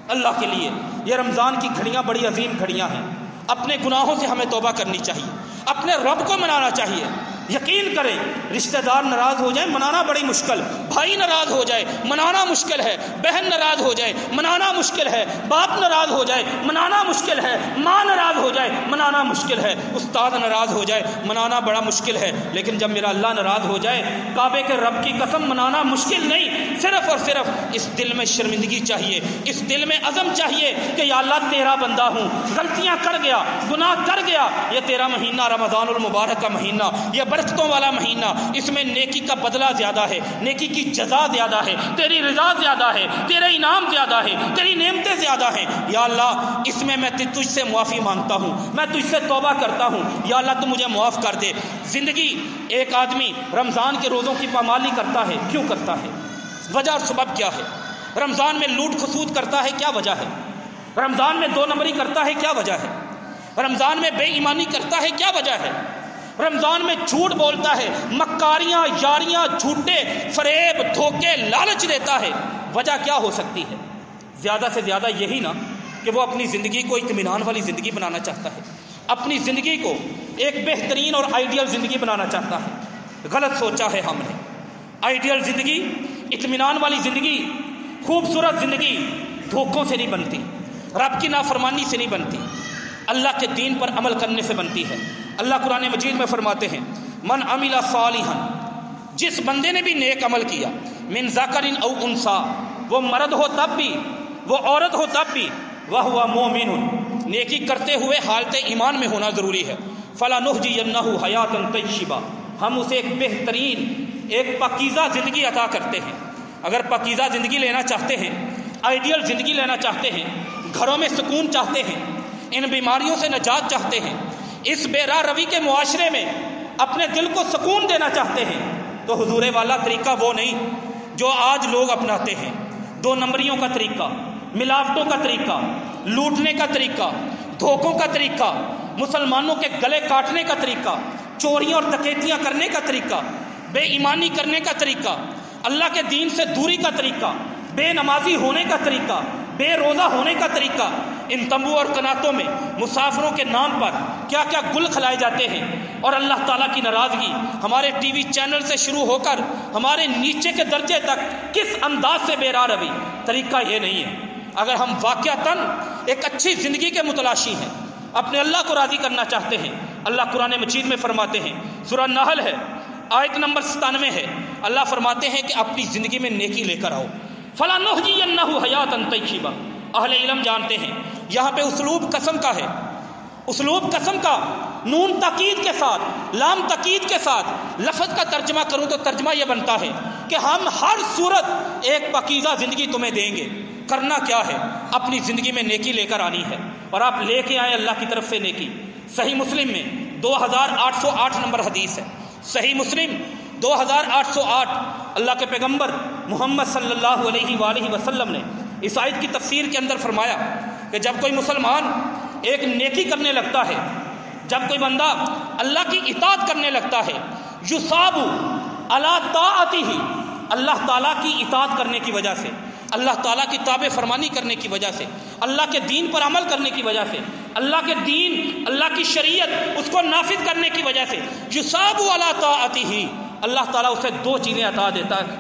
اللہ کے لیے یہ رمضان کی گھڑیاں بڑی عظیم گھڑیاں ہیں، اپنے گناہوں سے ہمیں توبہ کرنی چاہیے، اپنے رب کو منانا چاہیے۔ یقین کریں، رشتہ دار ناراض ہو جائیں منانا بڑی مشکل، بھائی ناراض ہو جائے منانا مشکل ہے، بہن ناراض ہو جائے منانا مشکل ہے، باپ ناراض ہو جائے منانا مشکل ہے، ماں ناراض ہو جائے منانا مشکل ہے، استاد ناراض ہو جائے منانا بڑا مشکل ہے، لیکن جب میرا اللہ ناراض ہو جائے، کعبے کے رب کی قسم منانا مشکل نہیں۔ صرف اور صرف اس دل میں شرمندگی چاہیے، اس دل میں عزم چاہیے کہ یا اللہ تیرا بندہ ہوں، غلطیاں کر گیا، گناہ کر گیا، یہ تیرا مہینہ رمضان المبارک کا مہینہ، یہ برکتوں والا مہینہ، اس میں نیکی کا بدلہ زیادہ ہے، نیکی کی جزا زیادہ ہے، تیری رضا زیادہ ہے، تیرے انعام زیادہ ہے، تیری نعمتیں زیادہ ہیں۔ یا اللہ اس میں میں تجھ سے معافی مانگتا ہوں، میں تجھ سے توبہ کرتا ہوں، یا اللہ تو مجھے معاف کر دے۔ زندگی ایک آدمی رمضان کے روزوں کی پامالی کرتا ہے، کیوں کرتا ہے؟ وجہ اور سبب کیا ہے؟ رمضان میں لوٹ خسوٹ کرتا ہے، کیا وجہ ہے؟ رمضان میں دو نمبری کرتا ہے، کیا وجہ ہے؟ رمضان میں بے ایمانی کرتا ہے، کیا وجہ ہے؟ رمضان میں جھوٹ بولتا ہے، مکاریاں، یاریاں، جھوٹے، فریب، دھوکے، لالچ دیتا ہے، وجہ کیا ہو سکتی ہے؟ زیادہ سے زیادہ یہی نا کہ وہ اپنی زندگی کو اطمینان والی زندگی بنانا چاہتا ہے، اپنی زندگی کو ایک بہترین اور آئیڈیل زندگی بنانا چاہتا ہے۔ غلط سوچا ہے ہم نے۔ آئیڈیل زندگی، اطمینان والی زندگی، خوبصورت زندگی دھوکوں سے نہیں بنتی، رب کی نافرمانی سے نہیں بنتی، اللہ کے دین پر عمل کرنے سے بنتی ہے۔ اللہ قرآن مجید میں فرماتے ہیں من عمل صالحا، جس بندے نے بھی نیک عمل کیا، من ذکر او انثی، وہ مرد ہو تب بھی، وہ عورت ہو تب بھی، وہو مومن، نیکی کرتے ہوئے حالت ایمان میں ہونا ضروری ہے، فلنحیینہ حیاتا طیبہ، ہم اسے ایک بہترین، ایک پاکیزہ زندگی عطا کرتے ہیں۔ اگر پاکیزہ زندگی لینا چاہتے ہیں، آئیڈیل زندگی لینا چاہتے ہیں، گھروں میں سکون چاہتے ہیں، ان بیماریوں سے نجات چاہتے ہیں، اس بے راہ روی کے معاشرے میں اپنے دل کو سکون دینا چاہتے ہیں، تو حضور والا طریقہ وہ نہیں جو آج لوگ اپناتے ہیں، 2 نمبریوں کا طریقہ، ملاوٹوں کا طریقہ، لوٹنے کا طریقہ، دھوکوں کا طریقہ، مسلمانوں کے گلے کاٹنے کا طریقہ، چوریاں اور ڈکیتیاں کرنے کا طریقہ، بے ایمانی کرنے کا طریقہ، اللہ کے دین سے دوری کا طریقہ، بے نمازی ہونے کا طریقہ، بے روزہ ہونے کا طریقہ، ان تمبو اور کناتوں میں مسافروں کے نام پر کیا کیا گل کھلائے جاتے ہیں، اور اللہ تعالیٰ کی ناراضگی ہمارے ٹی وی چینل سے شروع ہو کر ہمارے نیچے کے درجے تک کس انداز سے بے راہ روی، طریقہ یہ نہیں ہے۔ اگر ہم واقعتاً ایک اچھی زندگی کے متلاشی ہیں، اپنے اللہ کو راضی کرنا چاہتے ہیں، اللہ قرآن مجید میں فرماتے ہیں، سورہ نحل ہے، آیت نمبر 97 ہے، اللہ فرماتے ہیں کہ اپنی زندگی میں نیکی لے کر آؤ، فَلَنُحْيِيَنَّهُ حَيَاةً طَيِّبَةً۔ اہل علم جانتے ہیں یہاں پہ اسلوب قسم کا ہے، اسلوب قسم کا، نون تاکید کے ساتھ، لام تاکید کے ساتھ لفظ کا ترجمہ کروں تو ترجمہ یہ بنتا ہے کہ ہم ہر صورت ایک پاکیزہ زندگی تمہیں دیں گے۔ کرنا کیا ہے؟ اپنی زندگی میں نیکی لے کر آنی ہے، اور آپ لے کے آئیں اللہ کی طرف سے نیکی۔ صحیح مسلم میں 2808 نمبر حدیث ہے، صحیح مسلم 2808، اللہ کے پیغمبر محمد صلی اللہ علیہ وآلہ وسلم نے اس آیت کی تفسیر کے اندر فرمایا کہ جب کوئی مسلمان ایک نیکی کرنے لگتا ہے، جب کوئی بندہ اللہ کی اطاعت کرنے لگتا ہے، یصاب علی طاعتہ، اللہ تعالیٰ کی اطاعت کرنے کی وجہ سے، اللہ تعالیٰ کی تابع فرمانی کرنے کی وجہ سے، اللہ کے دین پر عمل کرنے کی وجہ سے، اللہ کے دین، اللہ کی شریعت اس کو نافذ کرنے کی وجہ سے، یصاب علی طاعتہ، اللہ تعالیٰ اسے 2 چیزیں عطا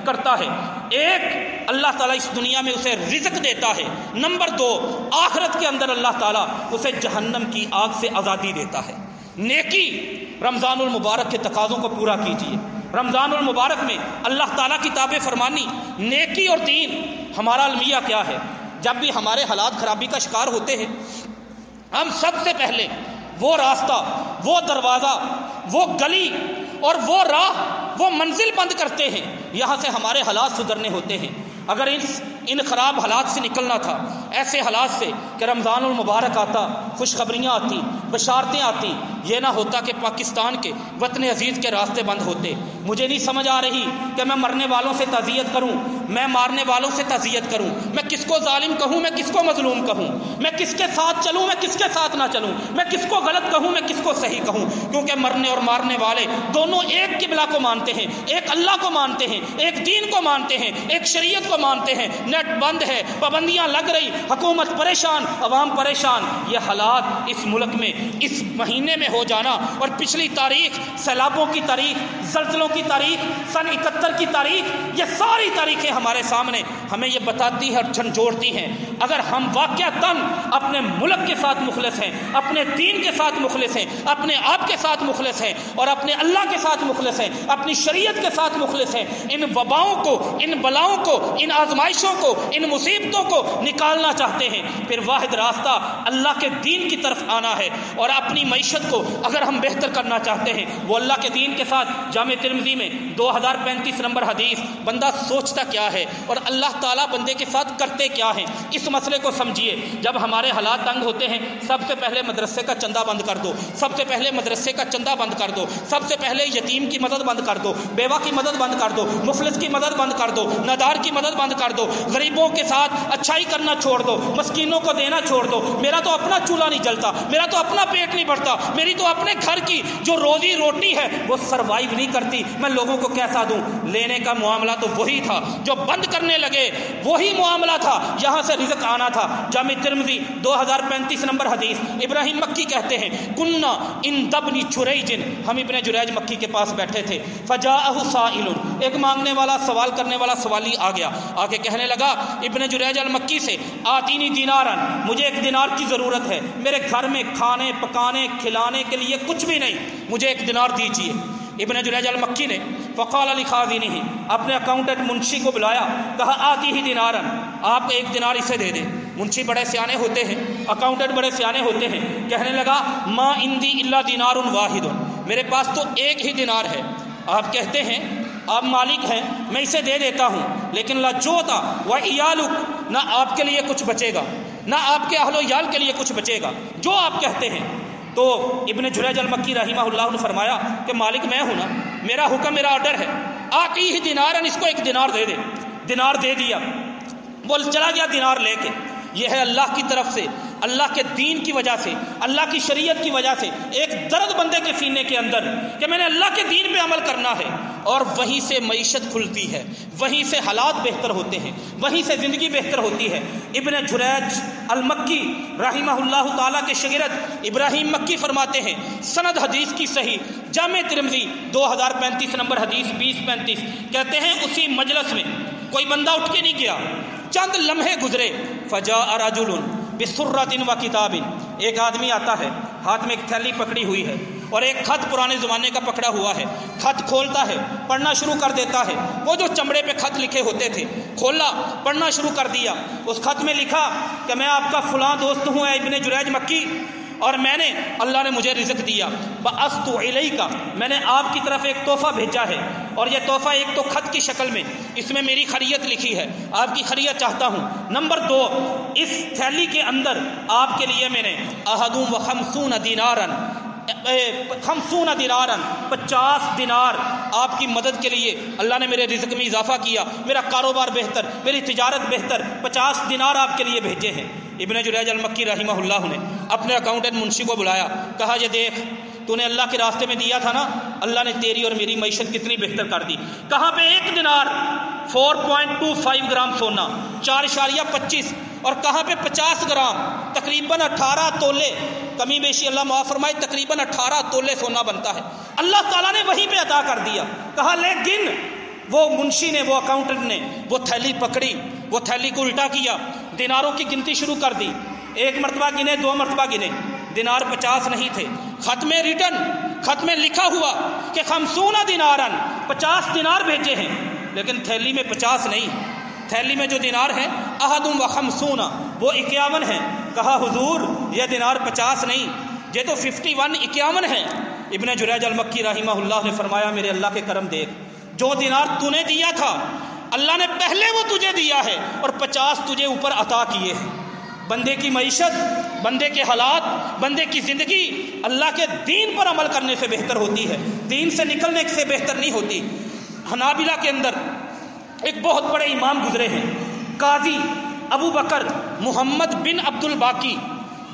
کرتا ہے۔ ایک، اللہ تعالیٰ اس دنیا میں اسے رزق دیتا ہے، نمبر 2، آخرت کے اندر اللہ تعالیٰ اسے جہنم کی آگ سے آزادی دیتا ہے۔ نیکی، رمضان المبارک کے تقاضوں کو پورا کیجیے۔ رمضان المبارک میں اللہ تعالیٰ کی تابع فرمانی، نیکی اور دین۔ ہمارا المیہ کیا ہے؟ جب بھی ہمارے حالات خرابی کا شکار ہوتے ہیں، ہم سب سے پہلے وہ راستہ، وہ دروازہ، وہ گلی اور وہ راہ، وہ منزل بند کرتے ہیں، یہاں سے ہمارے حالات سدھرنے ہوتے ہیں۔ اگر ان خراب حالات سے نکلنا تھا، ایسے حالات سے کہ رمضان المبارک آتا، خوشخبریاں آتی، بشارتیں آتی، یہ نہ ہوتا کہ پاکستان کے وطن عزیز کے راستے بند ہوتے۔ مجھے نہیں سمجھ آ رہی کہ میں مرنے والوں سے تعزیت کروں، میں مارنے والوں سے تعزیت کروں، میں کس کو ظالم کہوں، میں کس کو مظلوم کہوں، میں کس کے ساتھ چلوں، میں کس کے ساتھ نہ چلوں، میں کس کو غلط کہوں، میں کس کو صحیح کہوں، کیونکہ مرنے اور مارنے والے دونوں ایک قبلہ کو مانتے ہیں، ایک اللہ کو مانتے ہیں، ایک دین کو مانتے ہیں، ایک شریعت کو مانتے ہیں۔ نیٹ بند ہے، پابندیاں لگ رہی، حکومت پریشان، عوام پریشان۔ یہ حالات اس ملک میں اس مہینے میں ہو جانا، اور پچھلی تاریخ، سیلابوں کی تاریخ، زلزلوں کی تاریخ، سن 71 کی تاریخ، یہ ساری تاریخیں ہمارے سامنے ہمیں یہ بتاتی ہے اور جھنجھوڑتی ہیں۔ اگر ہم واقعتاً اپنے ملک کے ساتھ مخلص ہیں، اپنے دین کے ساتھ مخلص ہیں، اپنے آپ کے ساتھ مخلص ہیں، اور اپنے اللہ کے ساتھ مخلص ہیں، اپنی شریعت کے ساتھ مخلص ہیں، ان وباؤں کو، ان بلاؤں کو، ان آزمائشوں کو، ان مصیبتوں کو نکالنا چاہتے ہیں، پھر واحد راستہ اللہ کے دین کی طرف آنا ہے۔ اور اپنی معیشت کو اگر ہم بہتر کرنا چاہتے ہیں، وہ اللہ کے دین کے ساتھ، جامع ترمذی میں 2035 نمبر حدیث، بندہ سوچتا کیا ہے اور اللہ تعالیٰ بندے کے ساتھ کرتے کیا ہیں، اس مسئلے کو سمجھیے۔ جب ہمارے حالات تنگ ہوتے ہیں، سب سے پہلے مدرسے کا چندہ بند کر دو، سب سے پہلے مدرسے کا چندہ بند کر دو، سب سے پہلے یتیم کی مدد بند کر دو، بیوہ کی مدد بند کر دو، مفلس کی مدد بند کر دو، نادار کی مدد بند کر دو، غریبوں کے ساتھ اچھائی کرنا چھوڑ دو، مسکینوں کو دینا چھوڑ دو، میرا تو اپنا چولہا نہیں جلتا، میرا تو اپنا پیٹ نہیں بھرتا، میری تو اپنے گھر کی جو روزی روٹی ہے وہ سروائیو نہیں کرتی، میں لوگوں کو کیسا دوں؟ لینے کا معاملہ تو وہی تھا، جو بند کرنے لگے وہی معاملہ تھا، یہاں سے رزق آنا تھا۔ جامع ترمذی 2035 نمبر حدیث، ابراہیم مکی کہتے ہیں کنا ان دبنی جریج، ہم ابن جریج مکی کے پاس بیٹھے تھے، فجاءہ سائل، ایک مانگنے والا، سوال کرنے والا سوالی آ گیا، آگے کہنے لگا ابن جریج المکی سے، آتینی دینارن، مجھے ایک دینار کی ضرورت ہے، میرے گھر میں کھانے پکانے کھلانے کے لیے کچھ بھی نہیں، مجھے ایک دینار دیجیے۔ ابن جریج المکی نے فقال لخازنہ، اپنے اکاؤنٹنٹ منشی کو بلایا، کہا آتی ہی دینارن، آپ ایک دینار اسے دے دیں۔ منشی بڑے سیانے ہوتے ہیں، اکاؤنٹنٹ بڑے سیانے ہوتے ہیں، کہنے لگا ما عندی الا دینار واحد، میرے پاس تو ایک ہی دینار ہے۔ آپ کہتے ہیں آپ مالک ہیں، میں اسے دے دیتا ہوں، لیکن لجوتا و عیالک، نہ آپ کے لیے کچھ بچے گا، نہ آپ کے اہل و عیال کے لیے کچھ بچے گا، جو آپ کہتے ہیں۔ تو ابن جریج المکی رحمہ اللہ نے فرمایا کہ مالک میں ہوں نا، میرا حکم، میرا آرڈر ہے، آتی ہی دینارن، اس کو ایک دینار دے دے۔ دینار دے دیا، وہ چلا گیا دینار لے کے۔ یہ ہے اللہ کی طرف سے، اللہ کے دین کی وجہ سے، اللہ کی شریعت کی وجہ سے ایک درد بندے کے سینے کے اندر کہ میں نے اللہ کے دین پہ عمل کرنا ہے، اور وہیں سے معیشت کھلتی ہے، وہیں سے حالات بہتر ہوتے ہیں، وہیں سے زندگی بہتر ہوتی ہے۔ ابن جریج المکی رحمہ اللہ تعالیٰ کے شاگرد ابراہیم مکی فرماتے ہیں، سند حدیث کی صحیح، جامع ترمذی 2035 نمبر حدیث 2035، کہتے ہیں اسی مجلس میں کوئی بندہ اٹھ کے نہیں گیا، چند لمحے گزرے، فجاء رجل بسرۃ و کتاب، ایک آدمی آتا ہے، ہاتھ میں ایک تھیلی پکڑی ہوئی ہے اور ایک خط پرانے زمانے کا پکڑا ہوا ہے، خط کھولتا ہے، پڑھنا شروع کر دیتا ہے، وہ جو چمڑے پہ خط لکھے ہوتے تھے کھولا، پڑھنا شروع کر دیا۔ اس خط میں لکھا کہ میں آپ کا فلاں دوست ہوں، ابن جریج مکی، اور میں نے، اللہ نے مجھے رزق دیا، بَعَثْتُ إِلَيْكَ، میں نے آپ کی طرف ایک تحفہ بھیجا ہے، اور یہ تحفہ ایک تو خط کی شکل میں، اس میں میری خیریت لکھی ہے، آپ کی خیریت چاہتا ہوں۔ نمبر 2، اس تھیلی کے اندر آپ کے لیے میں نے 51 دینارن 50 دینار آپ کی مدد کے لیے، اللہ نے میرے رزق میں اضافہ کیا، میرا کاروبار بہتر، میری تجارت بہتر، 50 دینار آپ کے لیے بھیجے ہیں۔ ابن جریج المکی رحمہ اللہ نے اپنے اکاؤنٹنٹ منشی کو بلایا، کہا یہ دیکھ، تو نے اللہ کے راستے میں دیا تھا نا، اللہ نے تیری اور میری معیشت کتنی بہتر کر دی۔ کہاں پہ ایک دینار 4.25 گرام سونا، 4.25، اور کہاں پہ 50 گرام، تقریباً 18 تولے، کمی بیشی اللہ معاف فرمائے، تقریباً 18 تولے سونا بنتا ہے، اللہ تعالیٰ نے وہیں پہ عطا کر دیا۔ کہا لے گن، وہ منشی نے، وہ اکاؤنٹنٹ نے وہ تھیلی پکڑی، وہ تھیلی کو الٹا کیا، دیناروں کی گنتی شروع کر دی، ایک مرتبہ گنے، 2 مرتبہ گنے، دینار 50 نہیں تھے، خط میں ریٹن، خط میں لکھا ہوا کہ 50 دینارن، 50 دینار بھیجے ہیں، لیکن تھیلی میں 50 نہیں، تھیلی میں جو دینار ہیں 51، وہ 51 ہیں۔ کہا حضور یہ دینار 50 نہیں، یہ تو 51 51 ہیں۔ ابن جریج المکی رحمہ اللہ نے فرمایا میرے اللہ کے کرم دیکھ، جو دینار تو نے دیا تھا اللہ نے پہلے وہ تجھے دیا ہے، اور 50 تجھے اوپر عطا کیے ہیں۔ بندے کی معیشت، بندے کے حالات، بندے کی زندگی اللہ کے دین پر عمل کرنے سے بہتر ہوتی ہے، دین سے نکلنے سے بہتر نہیں ہوتی۔ حنابلہ کے اندر ایک بہت بڑے امام گزرے ہیں، قاضی ابو بکر محمد بن عبد الباقی،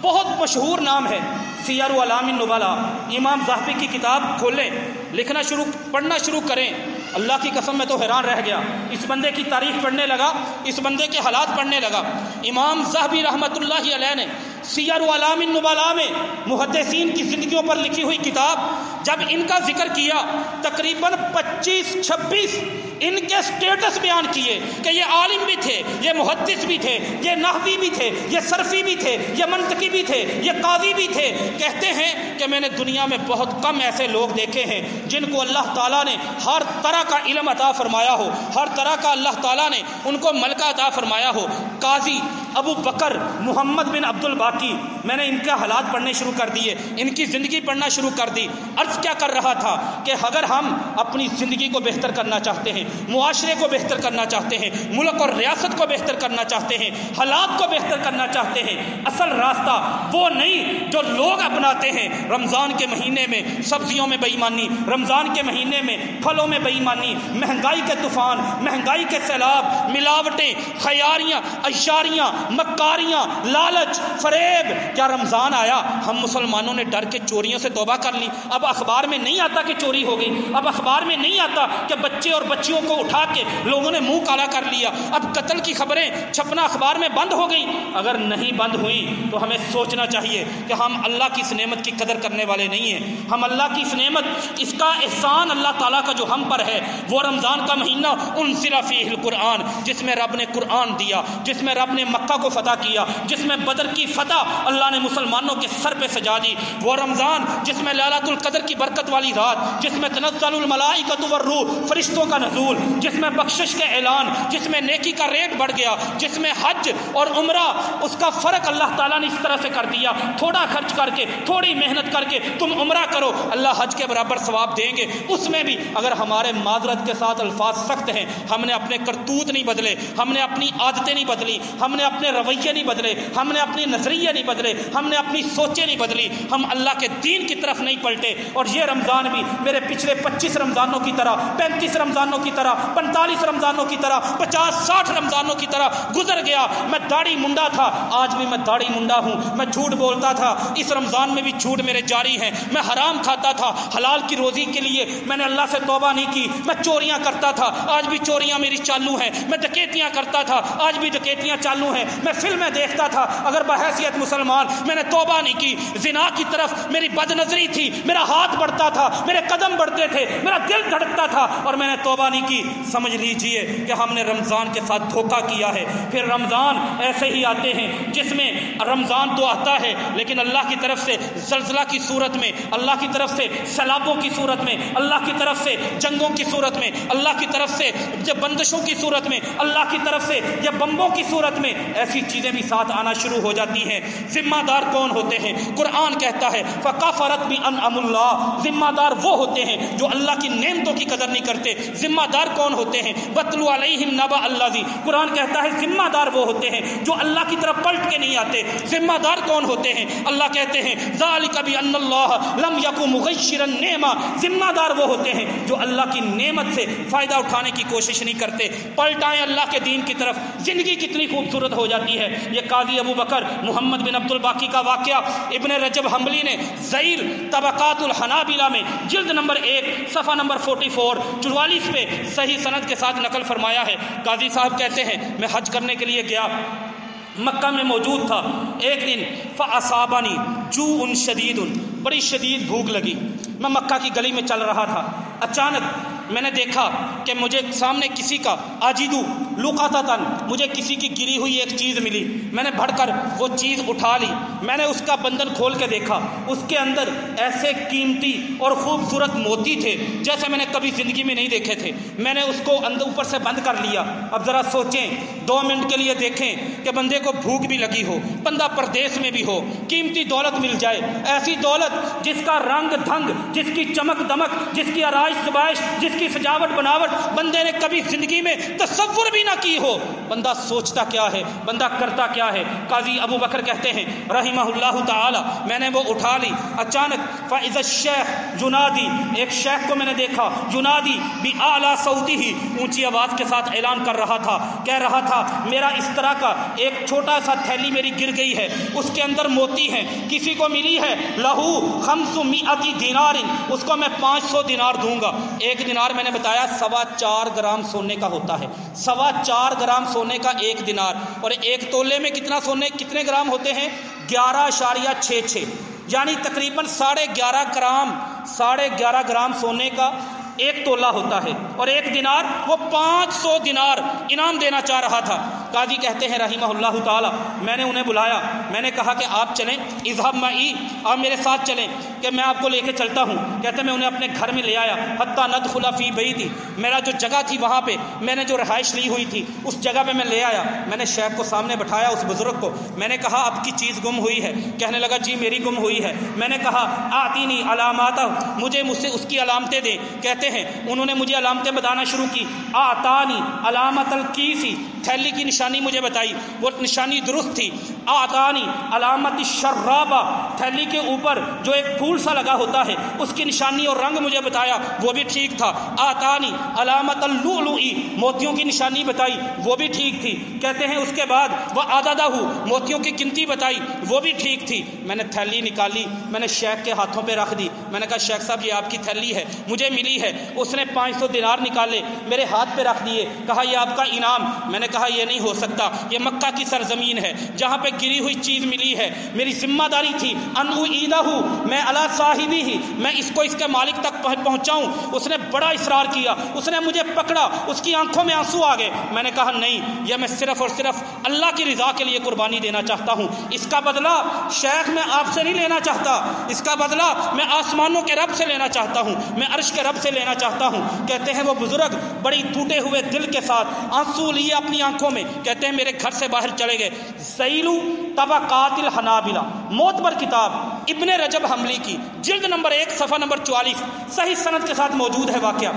بہت مشہور نام ہے، سیر اعلام النبلاء، امام ذہبی کی کتاب کھولیں، لکھنا شروع، پڑھنا شروع کریں، اللہ کی قسم میں تو حیران رہ گیا، اس بندے کی تاریخ پڑھنے لگا، اس بندے کے حالات پڑھنے لگا۔ امام ذہبی رحمۃ اللہ علیہ نے سیر اعلام النبلاء میں محدثین کی زندگیوں پر لکھی ہوئی کتاب، جب ان کا ذکر کیا تقریباً 25-26 ان کے سٹیٹس بیان کیے کہ یہ عالم بھی تھے، یہ محدث بھی تھے، یہ نحوی بھی تھے، یہ صرفی بھی تھے، یہ منطقی بھی تھے، یہ قاضی بھی تھے۔ کہتے ہیں کہ میں نے دنیا میں بہت کم ایسے لوگ دیکھے ہیں جن کو اللہ تعالیٰ نے ہر طرح کا علم عطا فرمایا ہو، ہر طرح کا اللہ تعالیٰ نے ان کو ملکہ عطا فرمایا ہو۔ قاضی ابو بکر محمد بن عبد الباقی کی، میں نے ان کے حالات پڑھنے شروع کر دیے، ان کی زندگی پڑھنا شروع کر دی۔ عرض کیا کر رہا تھا کہ اگر ہم اپنی زندگی کو بہتر کرنا چاہتے ہیں، معاشرے کو بہتر کرنا چاہتے ہیں، ملک اور ریاست کو بہتر کرنا چاہتے ہیں، حالات کو بہتر کرنا چاہتے ہیں، اصل راستہ وہ نہیں جو لوگ اپناتے ہیں۔ رمضان کے مہینے میں سبزیوں میں بے ایمانی، رمضان کے مہینے میں پھلوں میں بے ایمانی، مہنگائی کے طوفان، مہنگائی کے سیلاب، ملاوٹیں، خیاریاں، اشاریاں، مکاریاں، لالچ، فریب۔ کیا رمضان آیا ہم مسلمانوں نے ڈر کے چوریوں سے توبہ کر لی؟ اب اخبار میں نہیں آتا کہ چوری ہو گئی، اب اخبار میں نہیں آتا کہ بچے اور بچیوں کو اٹھا کے لوگوں نے منہ کالا کر لیا، اب قتل کی خبریں چھپنا اخبار میں بند ہو گئی۔ اگر نہیں بند ہوئی تو ہمیں سوچنا چاہیے کہ ہم اللہ کی اس نعمت کی قدر کرنے والے نہیں ہیں۔ ہم اللہ کی اس نعمت، اس کا احسان اللہ تعالیٰ کا جو ہم پر ہے، وہ رمضان کا مہینہ انزل فیہ القرآن، جس میں رب نے قرآن دیا، جس میں رب نے مکہ کو فتح کیا، جس میں بدر کی فتح اللہ نے مسلمانوں کے سر پہ سجا دی، وہ رمضان جس میں لیلۃ القدر کی برکت والی رات، جس میں تنزل الملائکۃ والروح، فرشتوں کا نزول، جس میں بخشش کے اعلان، جس میں نیکی کا ریٹ بڑھ گیا، جس میں حج اور عمرہ اس کا فرق اللہ تعالیٰ نے اس طرح سے کر دیا، تھوڑا خرچ کر کے، تھوڑی محنت کر کے تم عمرہ کرو، اللہ حج کے برابر ثواب دیں گے۔ اس میں بھی اگر ہمارے معذرت کے ساتھ الفاظ سخت ہیں، ہم نے اپنے کرتوت نہیں بدلے، ہم نے اپنی عادتیں نہیں بدلی، ہم نے اپنے رویے نہیں بدلے، ہم نے اپنے نظریے نہیں بدلے، ہم نے اپنی سوچیں نہیں بدلی، ہم اللہ کے دین کی طرف نہیں پلٹے، اور یہ رمضان بھی میرے پچھلے 25 رمضانوں کی طرح، 35 رمضانوں کی طرح، 45 رمضانوں کی طرح، 50-60 رمضانوں کی طرح گزر گیا۔ میں داڑھی منڈا تھا، آج بھی میں داڑھی منڈا ہوں، میں جھوٹ بولتا تھا، اس رمضان میں بھی جھوٹ میرے جاری ہیں، میں حرام کھاتا تھا، حلال کی روزی کے لیے میں نے اللہ سے توبہ نہیں کی، میں چوریاں کرتا تھا، آج بھی چوریاں میری چالو ہیں، میں ڈکیتیاں کرتا تھا، آج بھی ڈکیتیاں چالو ہیں، میں فلمیں دیکھتا تھا، اگر بحیثیت مسلمان میں نے توبہ نہیں کی، زنا کی طرف میری بد نظری تھی، میرا ہاتھ بڑھتا تھا، میرے قدم بڑھتے تھے، میرا دل دھڑکتا تھا، اور میں نے توبہ نہیں کی، سمجھ لیجئے کہ ہم نے رمضان کے ساتھ دھوکہ کیا ہے۔ پھر رمضان ایسے ہی آتے ہیں جس میں رمضان تو آتا ہے لیکن اللہ کی طرف سے زلزلہ کی صورت میں، اللہ کی طرف سے سیلابوں کی صورت میں، اللہ کی طرف سے جنگوں کی صورت میں، اللہ کی طرف سے بندشوں کی صورت میں، اللہ کی طرف سے یا بمبوں کی صورت میں، ایسی چیزیں بھی ساتھ آنا شروع ہو جاتی ہیں۔ ذمہ دار کون ہوتے ہیں؟ قرآن کہتا ہے فَكَفَرَتْ بِأَنْعَمِ اللَّهِ، ذمہ دار وہ ہوتے ہیں جو اللہ کی نعمتوں کی قدر نہیں کرتے۔ ذمہ دار کون ہوتے ہیں؟ وَاتْلُ عَلَيْهِمْ نَبَأَ الَّذِي، قرآن کہتا ہے ذمہ دار وہ ہوتے ہیں جو اللہ کی طرف پلٹ کے نہیں آتے۔ ذمہ دار کون ہوتے ہیں؟ اللہ کہتے ہیں ذَلِكَ بِأَنَّ اللَّهَ لَمْ يَكُ مُغَيِّرًا نِعْمَةً، ذمہ دار وہ ہوتے ہیں جو اللہ کی نعمت سے فائدہ اٹھانے کی کوشش نہیں کرتے، پلٹ آئیں اللہ کے دین کی طرف، زندگی کتنی خوبصورت ہو جاتی ہے۔ یہ قاضی ابو بکر محمد بن عبد الباقی کا واقعہ ابن رجب حنبلی نے ذیل طبقات الحنابلہ میں جلد نمبر 1 صفحہ نمبر 44 پہ صحیح سند کے ساتھ نقل فرمایا ہے۔ قاضی صاحب کہتے ہیں میں حج کرنے کے لیے گیا، مکہ میں موجود تھا، ایک دن فَأَصَابَنِي جُوعٌ شَدِيدٌ، بڑی شدید بھوک لگی، میں مکہ کی گلی میں چل رہا تھا، اچانک میں نے دیکھا کہ مجھے سامنے کسی کا آجیدو لقطتاً، مجھے کسی کی گری ہوئی ایک چیز ملی، میں نے بڑھ کر وہ چیز اٹھا لی، میں نے اس کا بندن کھول کے دیکھا، اس کے اندر ایسے قیمتی اور خوبصورت موتی تھے جیسے میں نے کبھی زندگی میں نہیں دیکھے تھے، میں نے اس کو اندر اوپر سے بند کر لیا۔ اب ذرا سوچیں، 2 منٹ کے لیے دیکھیں کہ بندے کو بھوک بھی لگی ہو، بندہ پردیس میں بھی ہو، قیمتی دولت مل جائے، ایسی دولت جس کا رنگ دھنگ، جس کی چمک دمک، جس کی آرائش زبائش، جس کی سجاوٹ بناوٹ بندے نے کبھی زندگی میں تصور بھی نہ کی ہو، بندہ سوچتا کیا ہے، بندہ کرتا کیا ہے۔ قاضی ابو بکر کہتے ہیں رحمہ اللہ تعالی، میں نے وہ اٹھا لی، اچانک فَإِذَا الشَّيْخُ يُنَادِي، ایک شیخ کو میں نے دیکھا، يُنَادِي بِأَعْلَى صَوْتِهِ، اونچی آواز کے ساتھ اعلان کر رہا تھا، کہہ رہا تھا میرا اس طرح کا ایک چھوٹا سا تھیلی میری گر گئی ہے، اس کے اندر موتی ہیں، کسی کو ملی ہے، لَهُ 500 دینار، اس کو میں 500 دینار دوں گا۔ ایک دینار میں نے بتایا 4.25 گرام سونے کا ہوتا ہے، 4.25 گرام سونے کا ایک دینار، اور ایک تولے میں کتنے گرام ہوتے ہیں؟ 11.66، یعنی تقریباً 11.5 گرام سونے کا ایک تولہ ہوتا ہے، اور ایک دینار وہ 500 دینار انعام دینا چاہ رہا تھا۔ قاضی کہتے ہیں رحمہ اللہ تعالی، میں نے انہیں بلایا، میں نے کہا کہ آپ چلیں، اذهب معی، آپ میرے ساتھ چلیں کہ میں آپ کو لے کے چلتا ہوں۔ کہتے ہیں میں انہیں اپنے گھر میں لے آیا، حتی ندخل فی بیتی، میرا جو جگہ تھی وہاں پہ میں نے جو رہائش لی ہوئی تھی اس جگہ پہ میں لے آیا۔ میں نے شیخ کو سامنے بٹھایا، اس بزرگ کو، میں نے کہا آپ کی چیز گم ہوئی ہے۔ کہنے لگا جی میری گم ہوئی ہے۔ میں نے کہا آتینی علامات، مجھ سے اس کی علامتیں دے۔ کہتے ہیں انہوں نے مجھے علامتیں بتانا شروع کی۔ آتانی علامت الکیسی، تھیلی کی نشانی مجھے بتائی، وہ نشانی درست تھی۔ آتانی علامت الشرابہ، تھیلی کے اوپر جو ایک پھول سا لگا ہوتا ہے اس کی نشانی اور رنگ مجھے بتایا، وہ بھی ٹھیک تھا۔ آتانی علامت اللؤلؤی، موتیوں کی نشانی بتائی، وہ بھی ٹھیک تھی۔ کہتے ہیں اس کے بعد وہ عددہ، موتیوں کی گنتی بتائی، وہ بھی ٹھیک تھی۔ میں نے تھیلی نکالی، میں نے شیخ کے ہاتھوں پہ رکھ دی۔ میں نے کہا شیخ صاحب یہ آپ کی تھیلی ہے، مجھے ملی ہے۔ اس نے 500 دینار نکالے، میرے ہاتھ پہ رکھ دیے، کہا یہ آپ کا انعام۔ میں نے کہا یہ نہیں ہو سکتا، یہ مکہ کی سرزمین ہے جہاں پہ گری ہوئی چیز ملی ہے، میری ذمہ داری تھی ان اعیدہ، میں علی صاحبی ہی، میں اس کو اس کے مالک تک پہنچاؤں۔ اس نے بڑا اصرار کیا، اس نے مجھے پکڑا، اس کی آنکھوں میں آنسو آ گئے۔ میں نے کہا نہیں، یہ میں صرف اور صرف اللہ کی رضا کے لیے قربانی دینا چاہتا ہوں، اس کا بدلہ شیخ میں آپ سے نہیں لینا چاہتا، اس کا بدلہ میں آسمانوں کے رب سے لینا چاہتا ہوں، میں عرش کے رب سے لینا چاہتا ہوں۔ کہتے ہیں وہ بزرگ بڑی ٹوٹے ہوئے دل کے ساتھ آنسو لیے اپنی آنکھوں میں، کہتے ہیں میرے گھر سے باہر چلے گئے۔ ذیل طبقات الحنابلہ، معتبر کتاب ابن رجب حنبلی کی، جلد نمبر 1 صفحہ نمبر 44، صحیح سند کے ساتھ موجود ہے واقعہ۔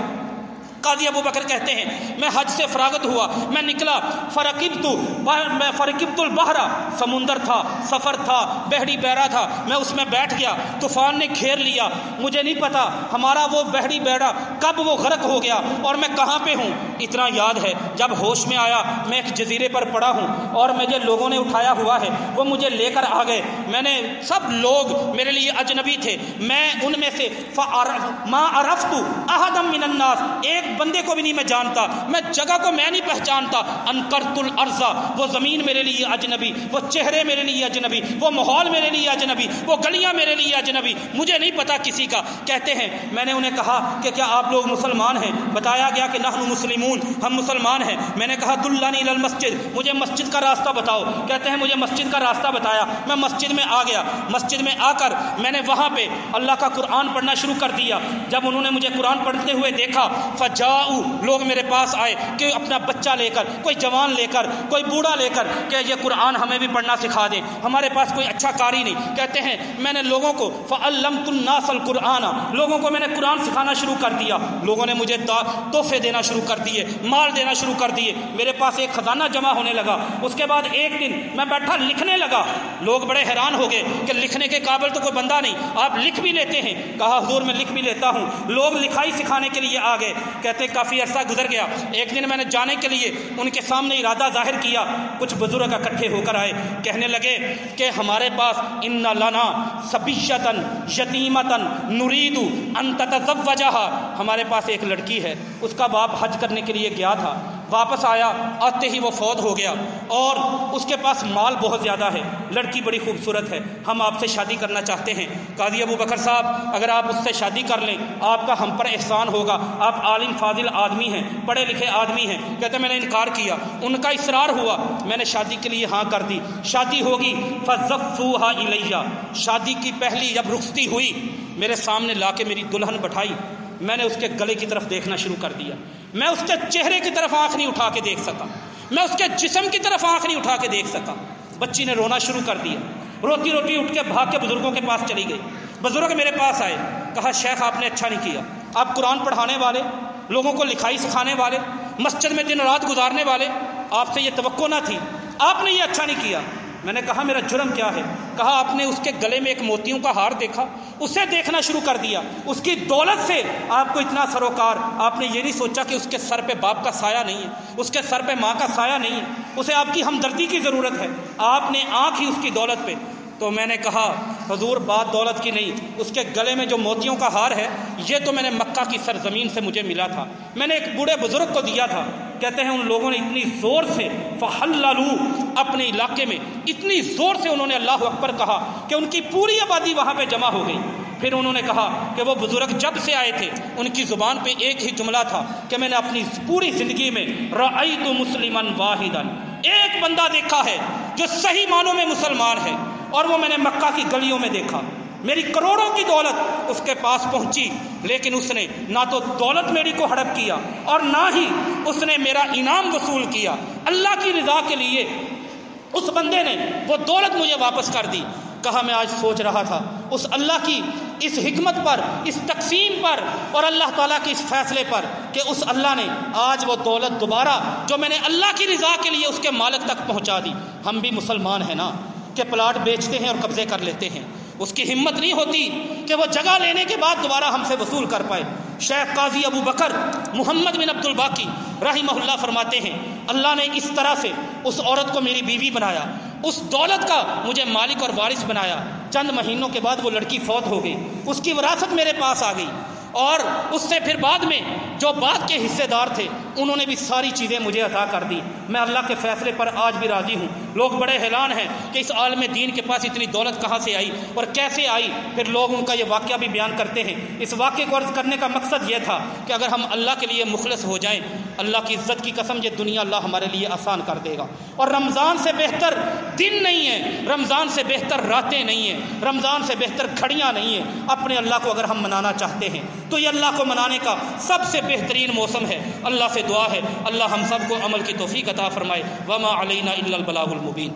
قاضی ابو بکر کہتے ہیں میں حج سے فراغت ہوا، میں نکلا، فرکبت البحر، سمندر تھا، سفر تھا، بحری بیڑا تھا، میں اس میں بیٹھ گیا، طوفان نے گھیر لیا، مجھے نہیں پتا ہمارا وہ بحری بیڑا کب وہ غرق ہو گیا اور میں کہاں پہ ہوں۔ اتنا یاد ہے جب ہوش میں آیا میں ایک جزیرے پر پڑا ہوں اور مجھے لوگوں نے اٹھایا ہوا ہے، وہ مجھے لے کر آ گئے، میں نے سب لوگ میرے لیے اجنبی تھے، میں ان میں سے ما عرفت احدا من الناس، ایک بندے کو بھی نہیں میں جانتا، میں جگہ کو میں نہیں پہچانتا۔ انکرت الارض، وہ زمین میرے لیے اجنبی، وہ چہرے میرے لیے اجنبی، وہ ماحول میرے لیے اجنبی، وہ گلیاں میرے لیے اجنبی، مجھے نہیں پتا کسی کا۔ کہتے ہیں میں نے انہیں کہا کہ کیا آپ لوگ مسلمان ہیں؟ بتایا گیا کہ نحن مسلمون، ہم مسلمان ہیں۔ میں نے کہا دلنی الی المسجد، مجھے مسجد کا راستہ بتاؤ۔ کہتے ہیں مجھے مسجد کا راستہ بتایا، میں مسجد میں آ گیا۔ مسجد میں آ کر میں نے وہاں پہ اللہ کا قرآن پڑھنا شروع کر دیا۔ جب انہوں نے مجھے قرآن پڑھتے ہوئے دیکھا، لوگ میرے پاس آئے کہ اپنا بچہ لے کر، کوئی جوان لے کر، کوئی بوڑھا لے کر کہ یہ قرآن ہمیں بھی پڑھنا سکھا دیں، ہمارے پاس کوئی اچھا قاری نہیں۔ کہتے ہیں میں نے لوگوں کو فعلمت الناس القرآن، لوگوں کو میں نے قرآن سکھانا شروع کر دیا۔ لوگوں نے مجھے تحفے دینا شروع کر دیے، مال دینا شروع کر دیے، میرے پاس ایک خزانہ جمع ہونے لگا۔ اس کے بعد ایک دن میں بیٹھا لکھنے لگا، لوگ بڑے حیران ہو گئے کہ لکھنے کے قابل تو کوئی بندہ نہیں، آپ لکھ بھی لیتے ہیں؟ کہا حضور میں لکھ بھی لیتا ہوں۔ لوگ لکھائی سکھانے کے لیے آ گئے۔ کہتے کافی عرصہ گزر گیا، ایک دن میں نے جانے کے لیے ان کے سامنے ارادہ ظاہر کیا، کچھ بزرگ اکٹھے ہو کر آئے، کہنے لگے کہ ہمارے پاس ان لنا صبیۃ یتیمۃ نرید ان تتزوجها، ہمارے پاس ایک لڑکی ہے، اس کا باپ حج کرنے کے لیے گیا تھا، واپس آیا، آتے ہی وہ فوت ہو گیا اور اس کے پاس مال بہت زیادہ ہے، لڑکی بڑی خوبصورت ہے، ہم آپ سے شادی کرنا چاہتے ہیں۔ قاضی ابو بکر صاحب اگر آپ اس سے شادی کر لیں آپ کا ہم پر احسان ہوگا، آپ عالم فاضل آدمی ہیں، پڑھے لکھے آدمی ہیں۔ کہتے میں نے انکار کیا، ان کا اصرار ہوا، میں نے شادی کے لیے ہاں کر دی، شادی ہوگی۔ فزفوها الیہ، شادی کی پہلی جب رخصتی ہوئی میرے سامنے لا کے میری دلہن بٹھائی، میں نے اس کے گلے کی طرف دیکھنا شروع کر دیا، میں اس کے چہرے کی طرف آنکھ نہیں اٹھا کے دیکھ سکا، میں اس کے جسم کی طرف آنکھ نہیں اٹھا کے دیکھ سکا۔ بچی نے رونا شروع کر دیا، روتی روتی اٹھ کے بھاگ کے بزرگوں کے پاس چلی گئی۔ بزرگ میرے پاس آئے، کہا شیخ آپ نے اچھا نہیں کیا، آپ قرآن پڑھانے والے، لوگوں کو لکھائی سکھانے والے، مسجد میں دن رات گزارنے والے، آپ سے یہ توقع نہ تھی، آپ نے یہ اچھا نہیں کیا۔ میں نے کہا میرا جرم کیا ہے؟ کہا آپ نے اس کے گلے میں ایک موتیوں کا ہار دیکھا، اسے دیکھنا شروع کر دیا، اس کی دولت سے آپ کو اتنا سروکار، آپ نے یہ نہیں سوچا کہ اس کے سر پہ باپ کا سایہ نہیں ہے، اس کے سر پہ ماں کا سایہ نہیں ہے، اسے آپ کی ہمدردی کی ضرورت ہے، آپ نے آنکھ ہی اس کی دولت پہ۔ تو میں نے کہا حضور بات دولت کی نہیں، اس کے گلے میں جو موتیوں کا ہار ہے یہ تو میں نے مکہ کی سرزمین سے مجھے ملا تھا، میں نے ایک بوڑھے بزرگ کو دیا تھا۔ کہتے ہیں ان لوگوں نے اتنی زور سے فحللوا، اپنے علاقے میں اتنی زور سے انہوں نے اللہ اکبر کہا کہ ان کی پوری آبادی وہاں پہ جمع ہو گئی۔ پھر انہوں نے کہا کہ وہ بزرگ جب سے آئے تھے ان کی زبان پہ ایک ہی جملہ تھا کہ میں نے اپنی پوری زندگی میں رأیت مسلما واحدا، ایک بندہ دیکھا ہے جو صحیح معنوں میں مسلمان ہے، اور وہ میں نے مکہ کی گلیوں میں دیکھا، میری کروڑوں کی دولت اس کے پاس پہنچی، لیکن اس نے نہ تو دولت میری کو ہڑپ کیا اور نہ ہی اس نے میرا انعام وصول کیا۔ اللہ کی رضا کے لیے اس بندے نے وہ دولت مجھے واپس کر دی۔ کہا میں آج سوچ رہا تھا اس اللہ کی اس حکمت پر، اس تقسیم پر، اور اللہ تعالیٰ کے اس فیصلے پر کہ اس اللہ نے آج وہ دولت دوبارہ جو میں نے اللہ کی رضا کے لیے اس کے مالک تک پہنچا دی۔ ہم بھی مسلمان ہیں نا کہ پلاٹ بیچتے ہیں اور قبضے کر لیتے ہیں، اس کی ہمت نہیں ہوتی کہ وہ جگہ لینے کے بعد دوبارہ ہم سے وصول کر پائے۔ شیخ قاضی ابو بکر محمد بن عبد الباقی رحمہ اللہ فرماتے ہیں اللہ نے اس طرح سے اس عورت کو میری بیوی بنایا، اس دولت کا مجھے مالک اور وارث بنایا۔ چند مہینوں کے بعد وہ لڑکی فوت ہو گئی، اس کی وراثت میرے پاس آ گئی، اور اس سے پھر بعد میں جو بعد کے حصے دار تھے انہوں نے بھی ساری چیزیں مجھے عطا کر دی۔ میں اللہ کے فیصلے پر آج بھی راضی ہوں۔ لوگ بڑے حیران ہیں کہ اس عالم دین کے پاس اتنی دولت کہاں سے آئی اور کیسے آئی، پھر لوگ ان کا یہ واقعہ بھی بیان کرتے ہیں۔ اس واقعے کو عرض کرنے کا مقصد یہ تھا کہ اگر ہم اللہ کے لیے مخلص ہو جائیں، اللہ کی عزت کی قسم یہ دنیا اللہ ہمارے لیے آسان کر دے گا۔ اور رمضان سے بہتر دن نہیں ہے، رمضان سے بہتر راتیں نہیں ہیں، رمضان سے بہتر گھڑیاں نہیں ہیں۔ اپنے اللہ کو اگر ہم منانا چاہتے ہیں تو یہ اللہ کو منانے کا سب سے بہترین موسم ہے۔ اللہ سے دعا ہے اللہ ہم سب کو عمل کی توفیق عطا فرمائے۔ وما علینا الا البلاغ المبین۔